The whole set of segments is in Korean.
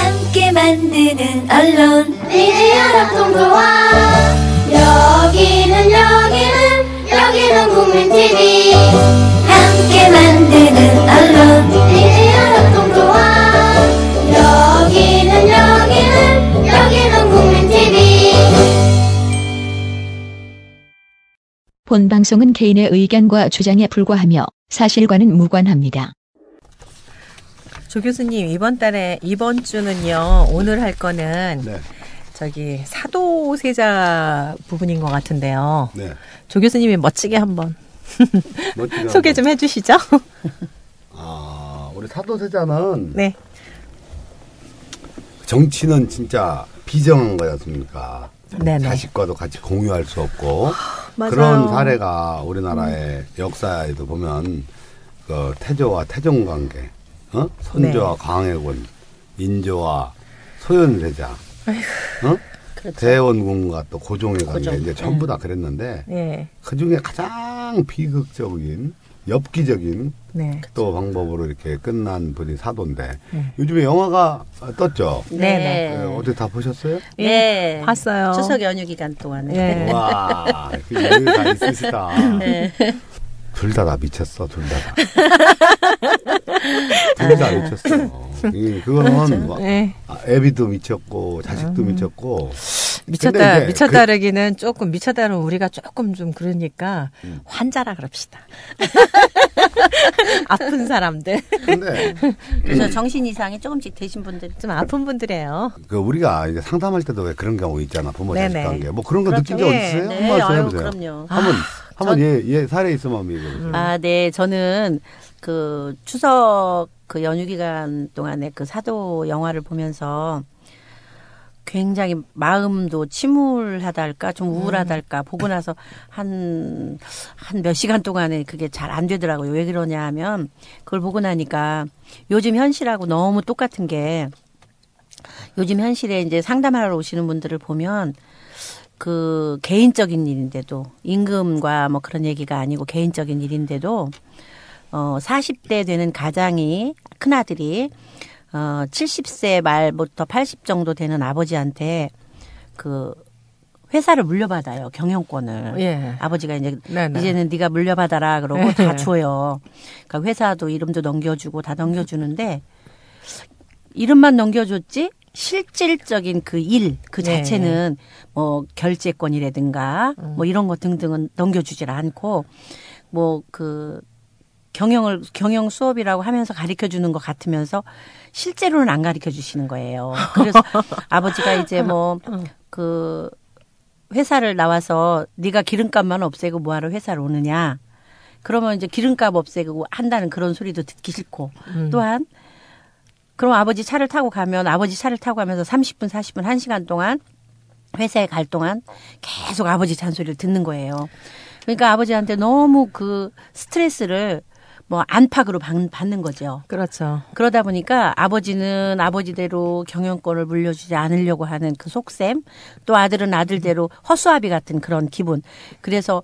함께 만드는 언론 미디어 협동조합 여기는 국민TV 함께 만드는 언론 미디어 협동조합 여기는 국민TV. 본 방송은 개인의 의견과 주장에 불과하며 사실과는 무관합니다. 조 교수님, 이번 주는요, 오늘 할 거는 네. 저기 사도세자 부분인 것 같은데요. 네. 조 교수님이 멋지게 한번 멋지게 소개 좀 해주시죠. 우리 사도세자는 네. 정치는 진짜 비정한 거였습니까? 네네. 자식과도 같이 공유할 수 없고 맞아요. 그런 사례가 우리나라의 역사에도 보면 그 태조와 태종관계, 선조와 네. 광해군, 인조와 소현세자, 그렇죠. 대원군과 또 고종의 관계 이제 전부 다 그랬는데 네. 그 중에 가장 비극적인 엽기적인 네. 또 방법으로 이렇게 끝난 분이 사도인데 요즘에 영화가 떴죠. 네네. 네, 어제 다 보셨어요? 네. 봤어요. 추석 연휴 기간 동안에. 네. 와, 그 여유가 있으시다. 네. 둘 다 미쳤어, 둘 다. 둘 다 미쳤어. 그거는 뭐, 네. 애비도 미쳤고 자식도 미쳤고. 근데 이제 미쳤다르기는 조금 미쳤다는 우리가 조금 좀 그러니까 환자라 그럽시다. 아픈 사람들. 근데 그래서 정신 이상이 조금씩 되신 분들이 좀 아픈 분들이에요. 그 우리가 이제 상담할 때도 왜 그런 경우 있잖아, 부모 자식 네네. 관계. 뭐 그런 거 그렇죠. 느낀 적 예. 있어요? 네, 한 말씀 아유, 해보세요. 그럼요. 한번 얘 사례 있으면 한번 얘기해 보세요. 아, 네. 저는 그 추석 그 연휴 기간 동안에 그 사도 영화를 보면서 굉장히 마음도 침울하다 할까, 좀 우울하다 할까, 보고 나서 한 몇 시간 동안에 그게 잘 안 되더라고요. 왜 그러냐 하면, 그걸 보고 나니까 요즘 현실하고 너무 똑같은 게, 요즘 현실에 이제 상담하러 오시는 분들을 보면, 그 개인적인 일인데도, 임금과 뭐 그런 얘기가 아니고 개인적인 일인데도, 40대 되는 가장이, 큰아들이, 70세 말부터 80 정도 되는 아버지한테 그 회사를 물려받아요. 경영권을. 예. 아버지가 이제 네네. 이제는 네가 물려받아라 그러고 네. 다 줘요. 그러니까 회사도 이름도 넘겨주고 다 넘겨주는데 이름만 넘겨줬지 실질적인 그 일, 그 네. 자체는 뭐 결제권이라든가 뭐 이런 거 등등은 넘겨주질 않고 뭐 그 경영 수업이라고 하면서 가르쳐 주는 것 같으면서 실제로는 안 가르쳐 주시는 거예요. 그래서 아버지가 이제 뭐 그 회사를 나와서 네가 기름값만 없애고 뭐하러 회사를 오느냐. 그러면 이제 기름값 없애고 한다는 그런 소리도 듣기 싫고 또한 그럼 아버지 차를 타고 가면 아버지 차를 타고 가면서 30분, 40분, 1시간 동안 회사에 갈 동안 계속 아버지 잔소리를 듣는 거예요. 그러니까 아버지한테 너무 그 스트레스를 뭐 안팎으로 받는 거죠. 그렇죠. 그러다 보니까 아버지는 아버지대로 경영권을 물려주지 않으려고 하는 그 속셈, 또 아들은 아들대로 허수아비 같은 그런 기분. 그래서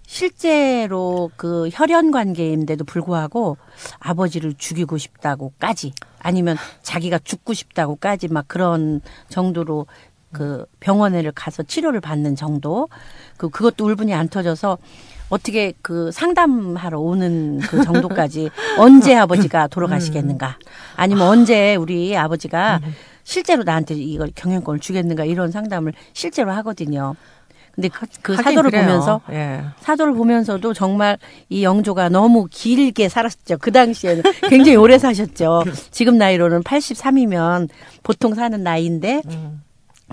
실제로 그 혈연 관계인데도 불구하고 아버지를 죽이고 싶다고까지 아니면 자기가 죽고 싶다고까지 막 그런 정도로 그 병원에를 가서 치료를 받는 정도. 그것도 울분이 안 터져서 어떻게 그 상담하러 오는 그 정도까지 언제 아버지가 돌아가시겠는가 아니면 언제 우리 아버지가 실제로 나한테 이걸 경영권을 주겠는가 이런 상담을 실제로 하거든요. 근데 그 사도를 그래요. 보면서 예. 사도를 보면서도 정말 이 영조가 너무 길게 살았죠. 그 당시에는 굉장히 오래 사셨죠. 지금 나이로는 83이면 보통 사는 나이인데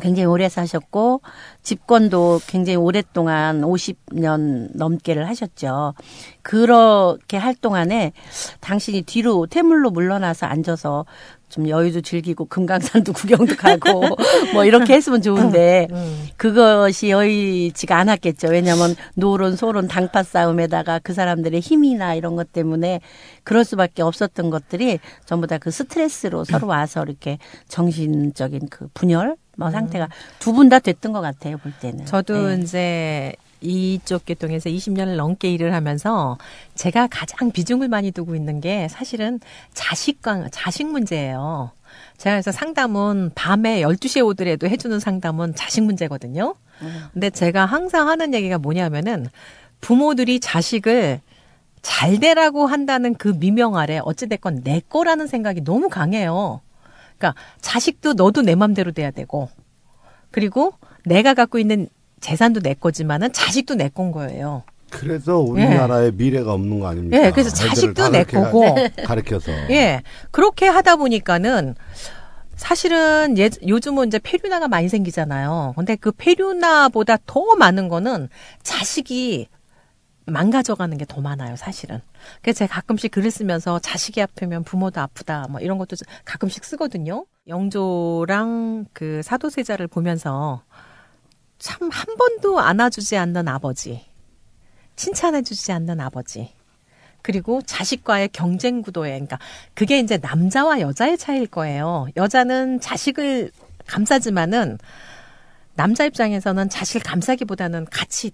굉장히 오래 사셨고 집권도 굉장히 오랫동안 50년 넘게를 하셨죠. 그렇게 할 동안에 당신이 뒤로 퇴물로 물러나서 앉아서 좀 여유도 즐기고 금강산도 구경도 가고 뭐 이렇게 했으면 좋은데 그것이 여의치가 않았겠죠. 왜냐하면 노론 소론 당파 싸움에다가 그 사람들의 힘이나 이런 것 때문에 그럴 수밖에 없었던 것들이 전부 다 그 스트레스로 서로 와서 이렇게 정신적인 그 분열 뭐 상태가 두 분 다 됐던 것 같아요, 볼 때는. 저도 네. 이제 이쪽 계통에서 20년을 넘게 일을 하면서 제가 가장 비중을 많이 두고 있는 게 사실은 자식 문제예요. 제가 그래서 상담은 밤에 12시에 오더라도 해주는 상담은 자식 문제거든요. 근데 제가 항상 하는 얘기가 뭐냐면은 부모들이 자식을 잘 되라고 한다는 그 미명 아래 어찌됐건 내 거라는 생각이 너무 강해요. 그러니까 자식도 너도 내 맘대로 돼야 되고 그리고 내가 갖고 있는 재산도 내 거지만은 자식도 내 건 거예요. 그래서 우리나라에 미래가 없는 거 아닙니까? 예, 그래서 자식도 내 거고. 가르쳐서. 예, 그렇게 하다 보니까는 사실은 요즘은 이제 폐륜아가 많이 생기잖아요. 근데 그 폐륜아보다 더 많은 거는 자식이 망가져가는 게 더 많아요, 사실은. 그래서 제가 가끔씩 글을 쓰면서 자식이 아프면 부모도 아프다, 뭐 이런 것도 가끔씩 쓰거든요. 영조랑 그 사도세자를 보면서 참 한 번도 안아주지 않는 아버지, 칭찬해주지 않는 아버지, 그리고 자식과의 경쟁 구도에, 그러니까 그게 이제 남자와 여자의 차이일 거예요. 여자는 자식을 감싸지만은 남자 입장에서는 자식을 감싸기보다는 같이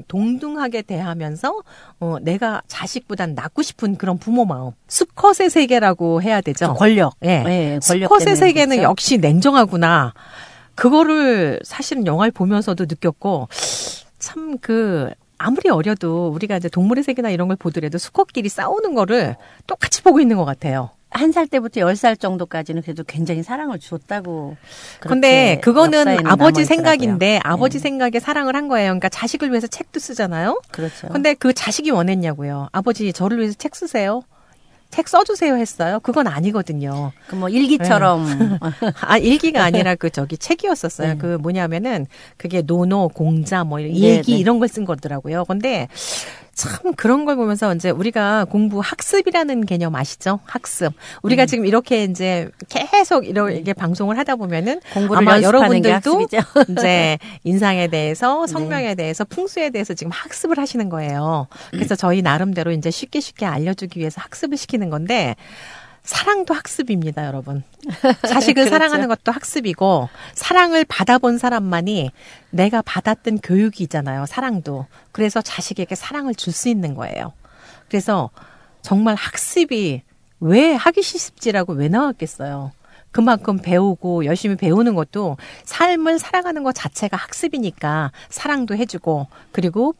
동등하게 대하면서 내가 자식보단 낫고 싶은 그런 부모 마음. 수컷의 세계라고 해야 되죠. 권력. 예. 네, 권력 수컷의 때문에 세계는 그렇죠. 역시 냉정하구나. 그거를 사실은 영화를 보면서도 느꼈고 참 아무리 어려도 우리가 이제 동물의 세계나 이런 걸 보더라도 수컷끼리 싸우는 거를 똑같이 보고 있는 것 같아요. 1살 때부터 10살 정도까지는 그래도 굉장히 사랑을 줬다고. 근데 그거는 역사에는 아버지 남아있더라고요. 생각인데 아버지 네. 생각에 사랑을 한 거예요. 그러니까 자식을 위해서 책도 쓰잖아요. 그렇죠. 근데 그 자식이 원했냐고요. 아버지 저를 위해서 책 쓰세요. 책 써주세요 했어요. 그건 아니거든요. 그 뭐 일기처럼 일기가 아니라 책이었었어요. 네. 그 뭐냐면은 그게 노노, 공자 뭐 네, 일기 네. 이런 걸 쓴 거더라고요. 근데 참 그런 걸 보면서 이제 우리가 학습이라는 개념 아시죠? 학습. 우리가 지금 이렇게 이제 계속 이렇게 방송을 하다 보면은 공부를 아마 연습하는 게 여러분들도 학습이죠. 이제 인상에 대해서, 네. 성명에 대해서, 풍수에 대해서 지금 학습을 하시는 거예요. 그래서 저희 나름대로 이제 쉽게 알려주기 위해서 학습을 시키는 건데 사랑도 학습입니다, 여러분. 자식을 그렇죠. 사랑하는 것도 학습이고 사랑을 받아본 사람만이 내가 받았던 교육이 있잖아요. 사랑도. 그래서 자식에게 사랑을 줄 수 있는 거예요. 그래서 정말 학습이 왜 하기 쉽지라고 왜 나왔겠어요. 그만큼 배우고 열심히 배우는 것도 삶을 살아가는 것 자체가 학습이니까 사랑도 해주고 그리고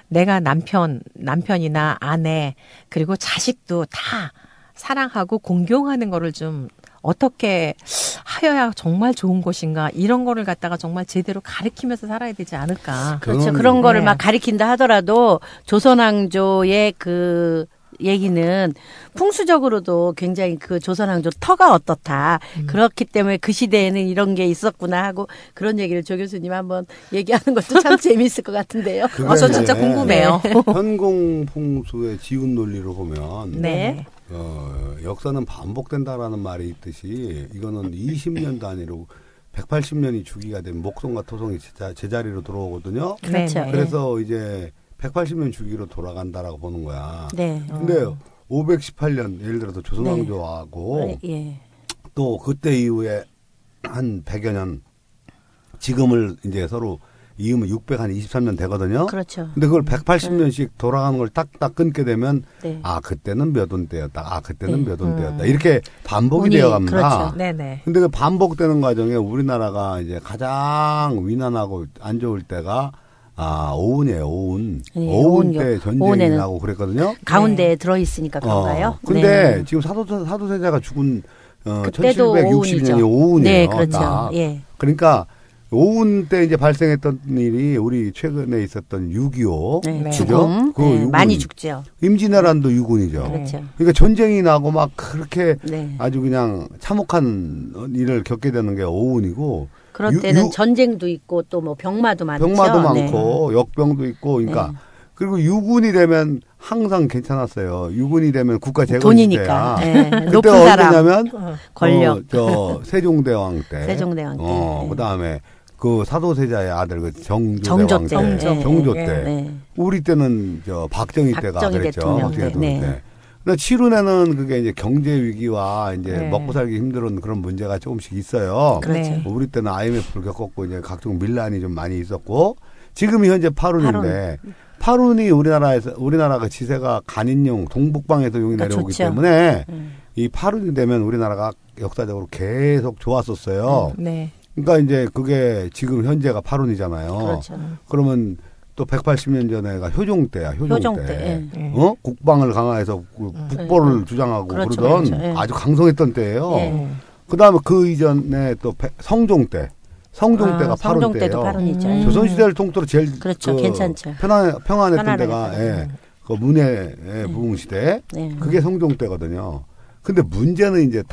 내가 남편이나 아내 그리고 자식도 다 사랑하고 공경하는 거를 좀 어떻게 하여야 정말 좋은 것인가 이런 거를 갖다가 정말 제대로 가르치면서 살아야 되지 않을까. 그렇죠. 그런 거를 네. 막 가리킨다 하더라도 조선왕조의 그 얘기는 풍수적으로도 굉장히 그 조선왕조 터가 어떻다. 그렇기 때문에 그 시대에는 이런 게 있었구나 하고 그런 얘기를 조 교수님 한번 얘기하는 것도 참 재미있을 것 같은데요. 저 진짜 궁금해요. 현공풍수의 지운 논리로 보면 네. 역사는 반복된다라는 말이 있듯이 이거는 20년 단위로 180년이 주기가 되면 목성과 토성이 제자리로 들어오거든요. 그렇죠. 네. 그래서 이제 180년 주기로 돌아간다라고 보는 거야. 네. 근데 518년 예를 들어서 조선왕조하고 예. 또 그때 이후에 한 100여 년 지금을 이제 서로 이으면 623년 되거든요. 그렇죠. 근데 그걸 180년씩 돌아가는 걸 딱딱 끊게 되면 네. 그때는 몇 원 때였다. 그때는 네. 몇 원 때였다. 이렇게 반복이 운이, 되어 갑니다. 그렇죠. 네네. 근데 그 반복되는 과정에 우리나라가 이제 가장 위난하고 안 좋을 때가 오운이에요. 오운. 네, 오운 때 오운이요. 전쟁이 오운에는 나고 그랬거든요. 가운데에 들어있으니까 그런가요? 근데 네. 지금 사도세자가 죽은 그때도 1760년이 오운이죠. 오운이에요. 네, 그렇죠. 딱. 예. 그러니까 오운 때 이제 발생했던 일이 우리 최근에 있었던 6.25 네. 네. 죽음. 그 네, 유군. 많이 죽죠. 임진왜란도 유군이죠. 그렇죠. 그러니까 전쟁이 나고 막 그렇게 네. 아주 그냥 참혹한 일을 겪게 되는 게 오운이고 그럴 때는 전쟁도 있고 또 뭐 병마도 많죠. 병마도 네. 많고 역병도 있고 그러니까 네. 그리고 유군이 되면 항상 괜찮았어요. 유군이 되면 국가 재건 돈이니까. 시대야. 네. 그때 높은 사람. 언제냐면 권력. 세종대왕 때. 세종대왕 때. 네. 그다음에 그 사도세자의 아들 그 정조 정조대왕 때. 때. 네. 정조 네. 때. 네. 우리 때는 박정희 때가 박정희 그랬죠. 대통령 박정희 때. 대통령 네. 때. 근데 7운에는 그게 이제 경제 위기와 이제 네. 먹고 살기 힘든 그런 문제가 조금씩 있어요. 그렇죠. 네. 우리 때는 IMF를 겪었고 이제 각종 밀란이 좀 많이 있었고 지금이 현재 8운인데 8운이 우리나라가 지세가 간인용 동북방에서 용이 내려오기 좋죠. 때문에 이 8운이 되면 우리나라가 역사적으로 계속 좋았었어요. 네. 그러니까 이제 그게 지금 현재가 8운이잖아요. 그렇죠. 그러면 또 180년 전에가 효종 때야. 효종, 효종 때. 때, 예. 국방을 강화해서 그 북보를 주장하고 그렇죠, 그러던 그렇죠. 예. 아주 강성했던 때예요. 예. 그다음에 그 이전에 또 성종 때. 성종 때가 8운 성종 때예요. 때도 8운이죠. 조선시대를 통틀어 제일 그렇죠. 괜찮죠. 평안했던 편안했던 때가 그 문해 부흥 시대. 네. 그게 성종 때거든요. 근데 문제는 이제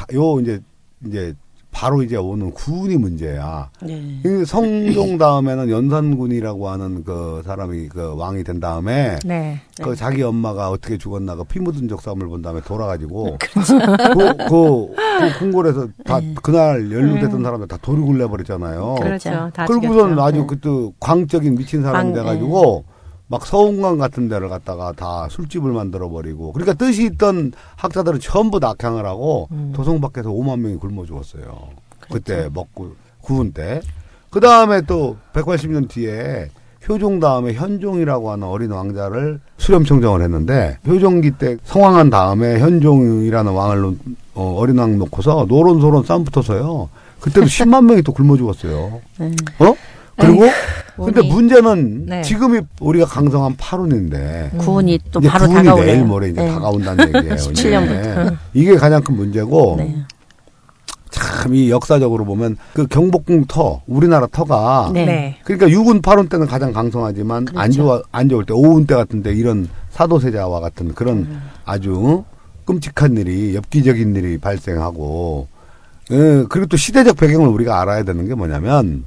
이제 바로 이제 오는 군이 문제야. 네. 이 성종 다음에는 연산군이라고 하는 그 사람이 그 왕이 된 다음에 네. 그 자기 엄마가 어떻게 죽었나 그 피 묻은 적삼을 본 다음에 돌아가지고 그렇죠. 그 궁궐에서 다 그날 연루됐던 사람들 다 도륙을 내버렸잖아요. 그렇죠. 다 그리고선 죽였죠. 아주 그때 광적인 미친 사람이 돼가지고 막 서운관 같은 데를 갖다가 다 술집을 만들어 버리고 그러니까 뜻이 있던 학자들은 전부 낙향을 하고 도성 밖에서 5만 명이 굶어 죽었어요. 그때 먹고 구운 때. 그 다음에 또 180년 뒤에 효종 다음에 현종이라고 하는 어린 왕자를 수렴청정을 했는데 효종기 때 성왕한 다음에 현종이라는 왕을 어린 왕 놓고서 노론소론 싸움 붙어서요. 그때도 10만 명이 또 굶어 죽었어요. 그리고 근데 문제는 네. 지금이 우리가 강성한 8운인데 구운이 또 이제 바로 9운이 다가오네요. 내일 모레 이제 네. 다가온다는 얘기예요. 17년부터. 이게 가장 큰 문제고 네. 참 이 역사적으로 보면 그 경복궁 터 우리나라 터가 네. 네. 그러니까 6운 8운 때는 가장 강성하지만 그렇죠. 안 좋을 때 5운 때 같은데 이런 사도세자와 같은 그런 아주 끔찍한 일이 엽기적인 일이 발생하고 그리고 또 시대적 배경을 우리가 알아야 되는 게 뭐냐면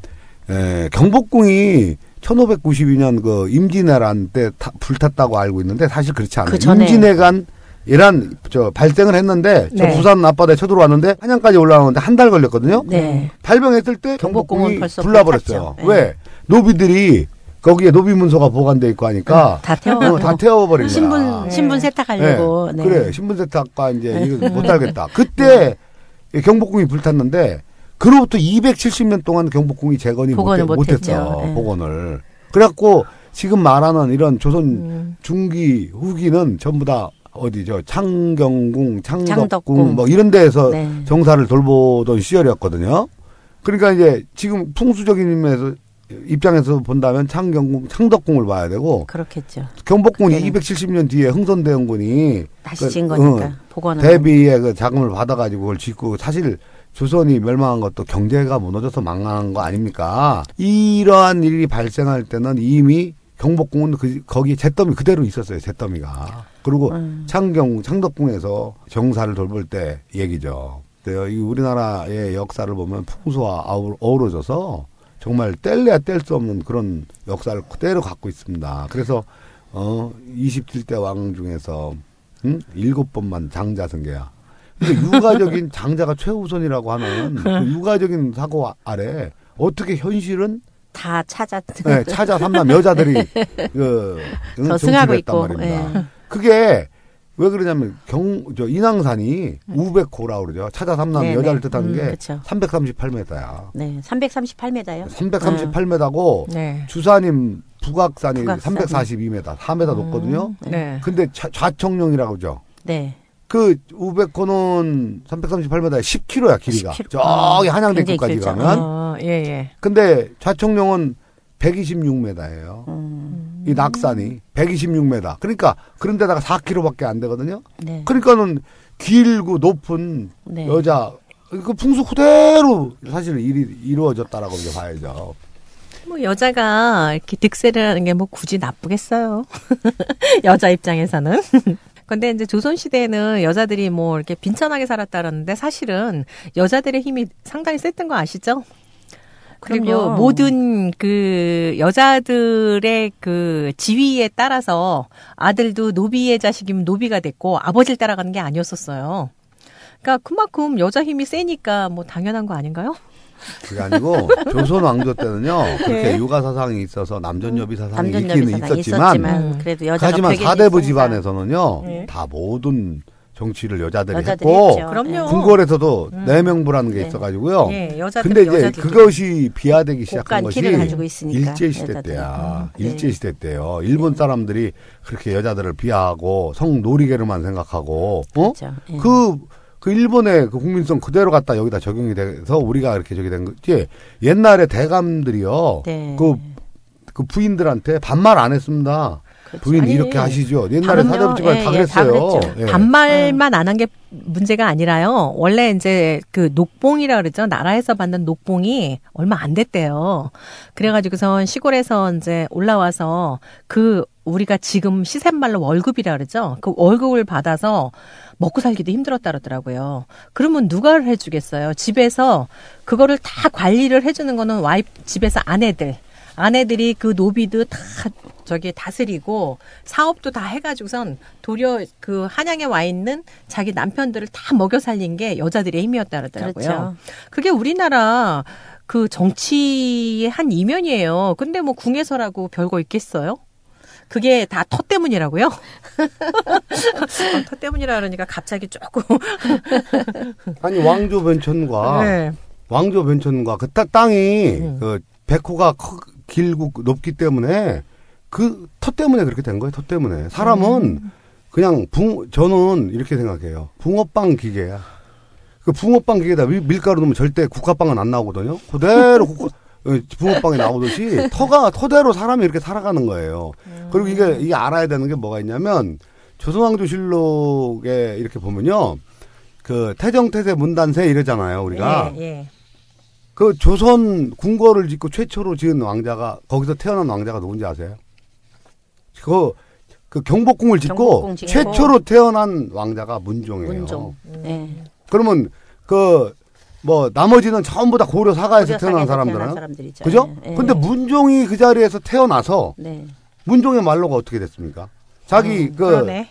경복궁이 1592년 그 임진왜란 때 불탔다고 알고 있는데 사실 그렇지 않아요. 그 전에. 임진왜란 이란 발생을 했는데 저 네. 부산 앞바다에 쳐들어왔는데 한양까지 올라오는데 한 달 걸렸거든요. 네. 발병했을 때 경복궁은 경복궁이 벌써 불나버렸어요. 불탔죠. 왜? 노비들이 거기에 노비 문서가 보관돼 있고 하니까 다 태워. 다 태워버린 거야. 신분 세탁하려고. 네. 네. 그래 신분 세탁과 이제 이거 못 살겠다. 그때 경복궁이 불탔는데 그로부터 270년 동안 경복궁이 재건이 복원을 못했어. 못했죠. 네. 복원을. 그래갖고 지금 말하는 이런 조선 중기 후기는 전부 다 어디죠? 창경궁, 창덕궁 창덕궁. 뭐 이런 데에서 네. 정사를 돌보던 시절이었거든요. 그러니까 이제 지금 풍수적인 입장에서 본다면 창경궁, 창덕궁을 봐야 되고 그렇겠죠. 경복궁이 그때는. 270년 뒤에 흥선대원군이 다시 지은 거니까. 복원을. 대비의 그 자금을 받아가지고 그걸 짓고 사실 조선이 멸망한 것도 경제가 무너져서 망한 거 아닙니까? 이러한 일이 발생할 때는 이미 경복궁은 거기 잿더미 그대로 있었어요. 잿더미가. 그리고 창덕궁에서 정사를 돌볼 때 얘기죠. 이 우리나라의 역사를 보면 풍수와 어우러져서 정말 뗄래야 뗄 수 없는 그런 역사를 그대로 갖고 있습니다. 그래서 27대 왕 중에서 7번만 장자 승계야. 근데 육아적인 장자가 최우선이라고 하는 그 육아적인 사고 아래 어떻게 현실은 다 찾아. 네, 찾아 삼남 여자들이 저승하고 정치를 했단 있고. 말입니다. 예. 그게 왜 그러냐면 인왕산이 우백호라고 그러죠. 찾아 삼남 네, 여자를 네. 뜻하는 게 그쵸. 338m야. 네. 338m요. 338m고 네. 주산임 북악산이 북악산. 342m, 4m 높거든요. 네. 근데 좌청룡이라고 그러죠. 네. 그 우백호는 338m에 10km야 길이가. 10km. 저기 한양대교까지 굉장히 길죠. 가면. 예. 근데 좌청룡은 126m예요. 이 낙산이 126m. 그러니까 그런 데다가 4km밖에 안 되거든요. 네. 그러니까는 길고 높은 네. 여자 그 풍수 그대로 사실 일이 이루어졌다라고 이제 봐야죠. 뭐 여자가 이렇게 득세를 하는 게 뭐 굳이 나쁘겠어요. 여자 입장에서는. 근데 이제 조선시대에는 여자들이 뭐 이렇게 빈천하게 살았다는데 사실은 여자들의 힘이 상당히 셌던 거 아시죠? 그리고 그럼요. 모든 그 여자들의 그 지위에 따라서 아들도 노비의 자식이면 노비가 됐고 아버지를 따라가는 게 아니었었어요. 그러니까 그만큼 여자 힘이 세니까 뭐 당연한 거 아닌가요? 그게 아니고 조선 왕조 때는요 그렇게 네. 육아 사상이 있어서 남전여비 사상이 남전여비 있기는 사상이 있었지만 있었지만 그래도 여자가 하지만 벽에 사대부 있으니까. 집안에서는요 네. 다 모든 정치를 여자들이 여자들이 했고 했죠. 그럼요. 궁궐에서도 내명부라는 게 네. 있어가지고요. 예, 여자들 근데 이제 여자들도. 그것이 비하되기 시작한 곡간 것이 키를 가지고 있으니까, 일제시대 여자들이. 때야. 네. 일제시대 때요. 일본 사람들이 그렇게 여자들을 비하하고 성놀이개로만 생각하고 그렇죠. 예. 그 일본의 그 국민성 그대로 갖다 여기다 적용이 돼서 우리가 이렇게 저기 된 거지. 옛날에 대감들이요. 네. 그 부인들한테 반말 안 했습니다. 그렇죠. 부인 아니, 이렇게 하시죠. 옛날에 그럼요. 사대부집안 예, 다 예, 다 그랬어요. 그랬죠. 예. 반말만 안 한 게 문제가 아니라요. 원래 이제 그 녹봉이라 그러죠. 나라에서 받는 녹봉이 얼마 안 됐대요. 그래가지고선 시골에서 이제 올라와서 그 우리가 지금 시샘말로 월급이라 그러죠. 그 월급을 받아서 먹고 살기도 힘들었다 그러더라고요. 그러면 누가 해주겠어요? 집에서 그거를 다 관리를 해주는 거는 집에서 아내들이 그 노비도 다 저기 다스리고 사업도 다 해가지고선 도리어 그 한양에 와 있는 자기 남편들을 다 먹여 살린 게 여자들의 힘이었다 그러더라고요. 그렇죠. 그게 우리나라 그 정치의 한 이면이에요. 근데 뭐 궁예서라고 별거 있겠어요? 그게 다 터 때문이라고요? 터 때문이라 그러니까 갑자기 조금. 아니 왕조 변천과 네. 그 땅이 그 백호가 길고 높기 때문에 그 터 때문에 그렇게 된 거예요. 터 때문에 사람은 그냥 저는 이렇게 생각해요. 붕어빵 기계야. 그 붕어빵 기계에다 밀가루 넣으면 절대 국화빵은 안 나오거든요. 그대로 붕어빵이 나오듯이 터대로 사람이 이렇게 살아가는 거예요. 그리고 이게 알아야 되는 게 뭐가 있냐면 조선왕조실록에 이렇게 보면요. 그 태정태세 문단세 이러잖아요. 우리가. 예. 그 조선 궁궐을 짓고 최초로 지은 왕자가 거기서 태어난 왕자가 누군지 아세요? 그 경복궁을 짓고 경복궁 짓고. 최초로 태어난 왕자가 문종이에요. 문종. 네. 그러면 나머지는 전부 다 고려 사가에서 태어난 사람들은 사람들이죠. 그죠? 예. 근데 문종이 그 자리에서 태어나서 네. 문종의 말로가 어떻게 됐습니까? 자기 그러네.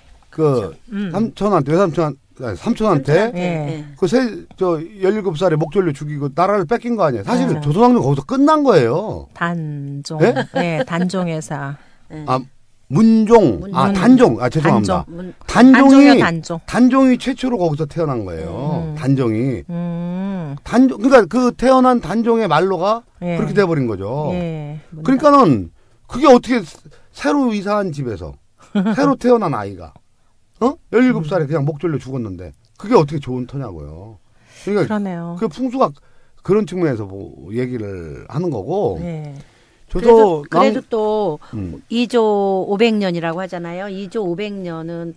삼촌한테 예. 17살에 목졸려 죽이고 나라를 뺏긴 거 아니에요. 사실 맞아. 조선왕조 거기서 끝난 거예요. 단종. 예? 네, 단종회사. 문종. 단종. 죄송합니다. 단종이요. 단종이 최초로 거기서 태어난 거예요. 단종이. 음. 그러니까 그 태어난 단종의 말로가 예. 그렇게 돼버린 거죠. 예. 그러니까는 그게 어떻게 새로 이사한 집에서 새로 태어난 아이가 17살에 그냥 목졸려 죽었는데 그게 어떻게 좋은 터냐고요. 그러니까 그러네요. 그 풍수가 그런 측면에서 얘기를 하는 거고. 예. 그래도 또 2조 500년이라고 하잖아요. 2조 500년은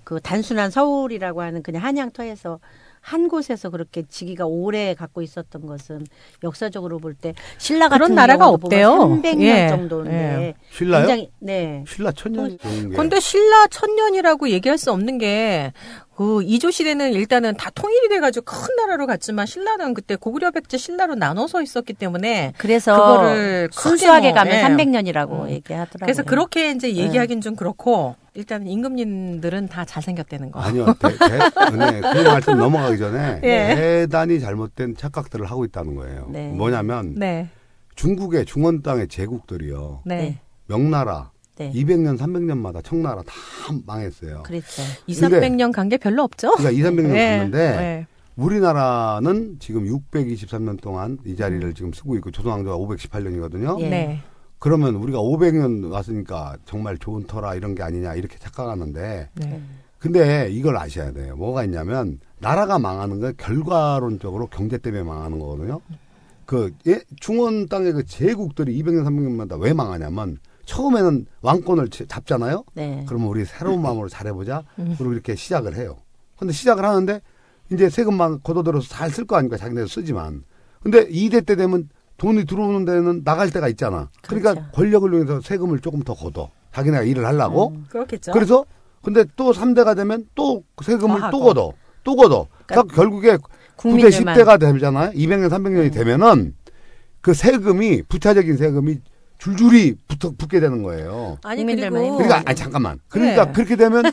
그 단순한 서울이라고 하는 그냥 한양터에서 한 곳에서 그렇게 직위가 오래 갖고 있었던 것은 역사적으로 볼 때 신라 같은 그런 나라가 경우도 보면 없대요. 300년 예. 정도인데 예. 신라요? 굉장히 네. 신라 천년 좋은 게. 근데 신라 천년이라고 얘기할 수 없는 게, 그 이조 시대는 일단은 다 통일이 돼가지고 큰 나라로 갔지만 신라는 그때 고구려 백제 신라로 나눠서 있었기 때문에 그래서 그거를 순수하게 크게 가면 예. 300년이라고 얘기하더라고요. 그래서 그렇게 이제 얘기하긴 좀 그렇고 일단 임금님들은 다 잘생겼다는 거. 아니요. 그 말씀 넘어가기 전에 예. 대단히 잘못된 착각들을 하고 있다는 거예요. 네. 뭐냐면 네. 중국의 중원 땅의 제국들이요. 네. 명나라 네. 200년, 300년마다 청나라 다 망했어요. 그랬죠. 200~300년 간 게 별로 없죠? 그러니까 200~300년 예. 갔는데 예. 우리나라는 지금 623년 동안 이 자리를 지금 쓰고 있고 조선왕조가 518년이거든요. 예. 네. 그러면 우리가 500년 왔으니까 정말 좋은 터라 이런 게 아니냐 이렇게 착각하는데 네. 근데 이걸 아셔야 돼요. 뭐가 있냐면 나라가 망하는 건 결과론적으로 경제 때문에 망하는 거거든요. 중원 땅의 그 제국들이 200년, 300년마다 왜 망하냐면 처음에는 왕권을 잡잖아요. 네. 그러면 우리 새로운 마음으로 잘해보자. 그리고 이렇게 시작을 해요. 근데 시작을 하는데 이제 세금만 걷어들여서 잘 쓸 거 아닙니까? 자기네도 쓰지만. 근데 2대 때 되면 돈이 들어오는 데는 나갈 때가 있잖아. 그러니까 그렇죠. 권력을 이용해서 세금을 조금 더 걷어. 자기네가 일을 하려고. 그렇겠죠. 그래서 근데 또 3대가 되면 또 세금을 더 또 하고. 걷어. 또 걷어. 그러니까 결국에 9대 국민들만. 10대가 되잖아요. 200년, 300년이 되면은 그 세금이 부차적인 세금이 줄줄이 붙게 되는 거예요. 아니 국민들만 그리고 그러니까 잠깐만. 그러니까 네. 그렇게 되면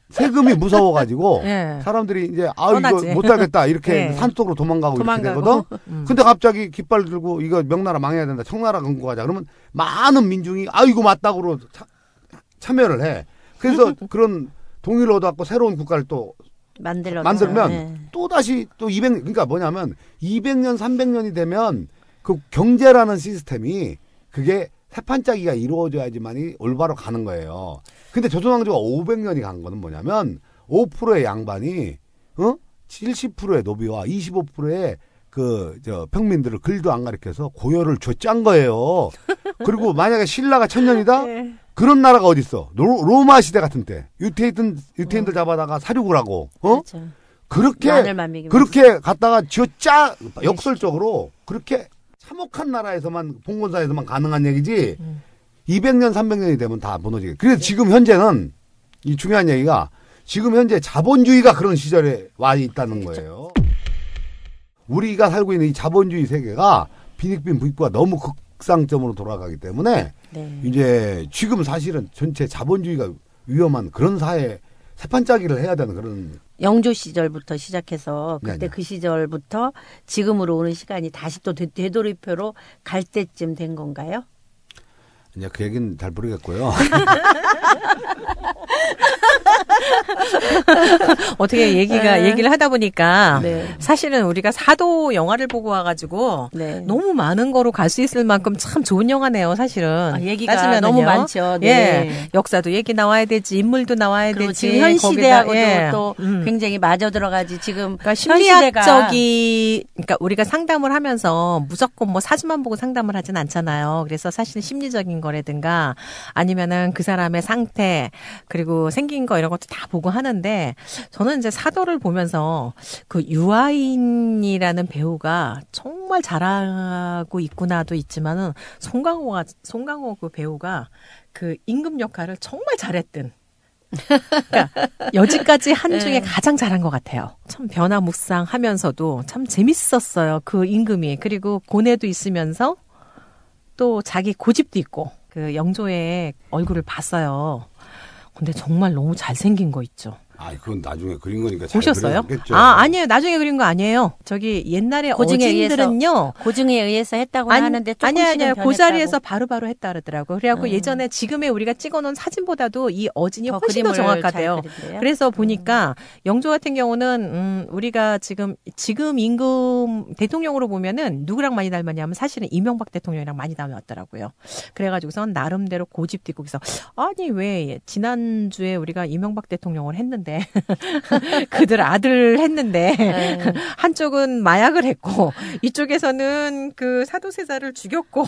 세금이 무서워가지고 예. 사람들이 이제 떠나지. 이거 못 살겠다 이렇게 네. 산속으로 도망가고 이렇게 도망가고. 되거든. 근데 갑자기 깃발 들고 이거 명나라 망해야 된다. 청나라 건국하자. 그러면 많은 민중이 이거 맞다고 참여를 해. 그래서 그런 동의를 얻어갖고 새로운 국가를 또 만들면 네. 또 다시 또 200년 그러니까 뭐냐면 200년 300년이 되면 그 경제라는 시스템이 그게 세판짜기가 이루어져야지만이 올바로 가는 거예요. 근데 조선왕조가 500년이 간 거는 뭐냐면 5%의 양반이 70%의 노비와 25%의 평민들을 글도 안 가르쳐서 고열을 쫓짠 거예요. 그리고 만약에 신라가 천년이다? 네. 그런 나라가 어딨어? 로마 시대 같은 때. 유태인들 잡아다가 사륙을 하고, 그렇죠. 마늘만 먹이면서. 그렇게 갖다가 쥐어짜, 역설적으로 그렇게 참혹한 나라에서만, 봉건사에서만 가능한 얘기지, 200년, 300년이 되면 다 무너지게. 그래서 지금 현재는, 이 중요한 얘기가, 지금 현재 자본주의가 그런 시절에 와 있다는 거예요. 우리가 살고 있는 이 자본주의 세계가 빈익빈 부익부가 너무 극상점으로 돌아가기 때문에 네. 이제 지금 사실은 전체 자본주의가 위험한 그런 사회 세판짜기를 해야 되는 그런 영조 시절부터 시작해서 그때 네. 그 시절부터 지금으로 오는 시간이 다시 또 되돌이표로 갈 때쯤 된 건가요? 이제 그 얘기는 잘 모르겠고요. 어떻게 얘기를 하다 보니까 네. 사실은 우리가 사도 영화를 보고 와가지고 네. 너무 많은 거로 갈 수 있을 만큼 참 좋은 영화네요, 사실은. 얘기가 따지면은요. 너무 많죠. 네. 예, 역사도 얘기 나와야 되지, 인물도 나와야 그리고 되지. 지금 현 시대하고도 거기다, 예. 또 굉장히 맞아 들어가지. 지금 그러니까 현 시대가 그러니까 우리가 상담을 하면서 무조건 뭐 사주만 보고 상담을 하진 않잖아요. 그래서 사실은 심리적인 거라든가 아니면은 그 사람의 상태 그리고 생긴 거 이런 것도 다 보고 하는데 저는 이제 사도를 보면서 그 유아인이라는 배우가 정말 잘하고 있구나도 있지만은 송강호 그 배우가 그 임금 역할을 정말 잘했던. 그러니까 여지까지 한 중에 가장 잘한 것 같아요. 참 변화무쌍하면서도 참 재밌었어요. 그 임금이. 그리고 고뇌도 있으면서 또 자기 고집도 있고 그 영조의 얼굴을 봤어요. 근데 정말 너무 잘생긴 거 있죠. 아, 그건 나중에 그린 거니까 잘 보셨어요? 그렸겠죠. 아니에요. 나중에 그린 거 아니에요. 저기 옛날에 고증에 어진들은요. 고증에 의해서 했다고 하는데 조금씩은 아니요. 그 변했다고. 자리에서 바로바로 했다 그러더라고요. 그래갖고 예전에 지금의 우리가 찍어놓은 사진보다도 이 어진이 더 훨씬 더 그림을 정확하대요. 잘 그린대요? 그래서 보니까 영조 같은 경우는 우리가 지금 임금 대통령으로 보면은 누구랑 많이 닮았냐면 사실은 이명박 대통령이랑 많이 닮았더라고요. 그래가지고선 나름대로 고집도 있고 그래서 아니 왜 지난주에 우리가 이명박 대통령을 했는데 그들 아들 했는데 한쪽은 마약을 했고 이쪽에서는 그 사도세자를 죽였고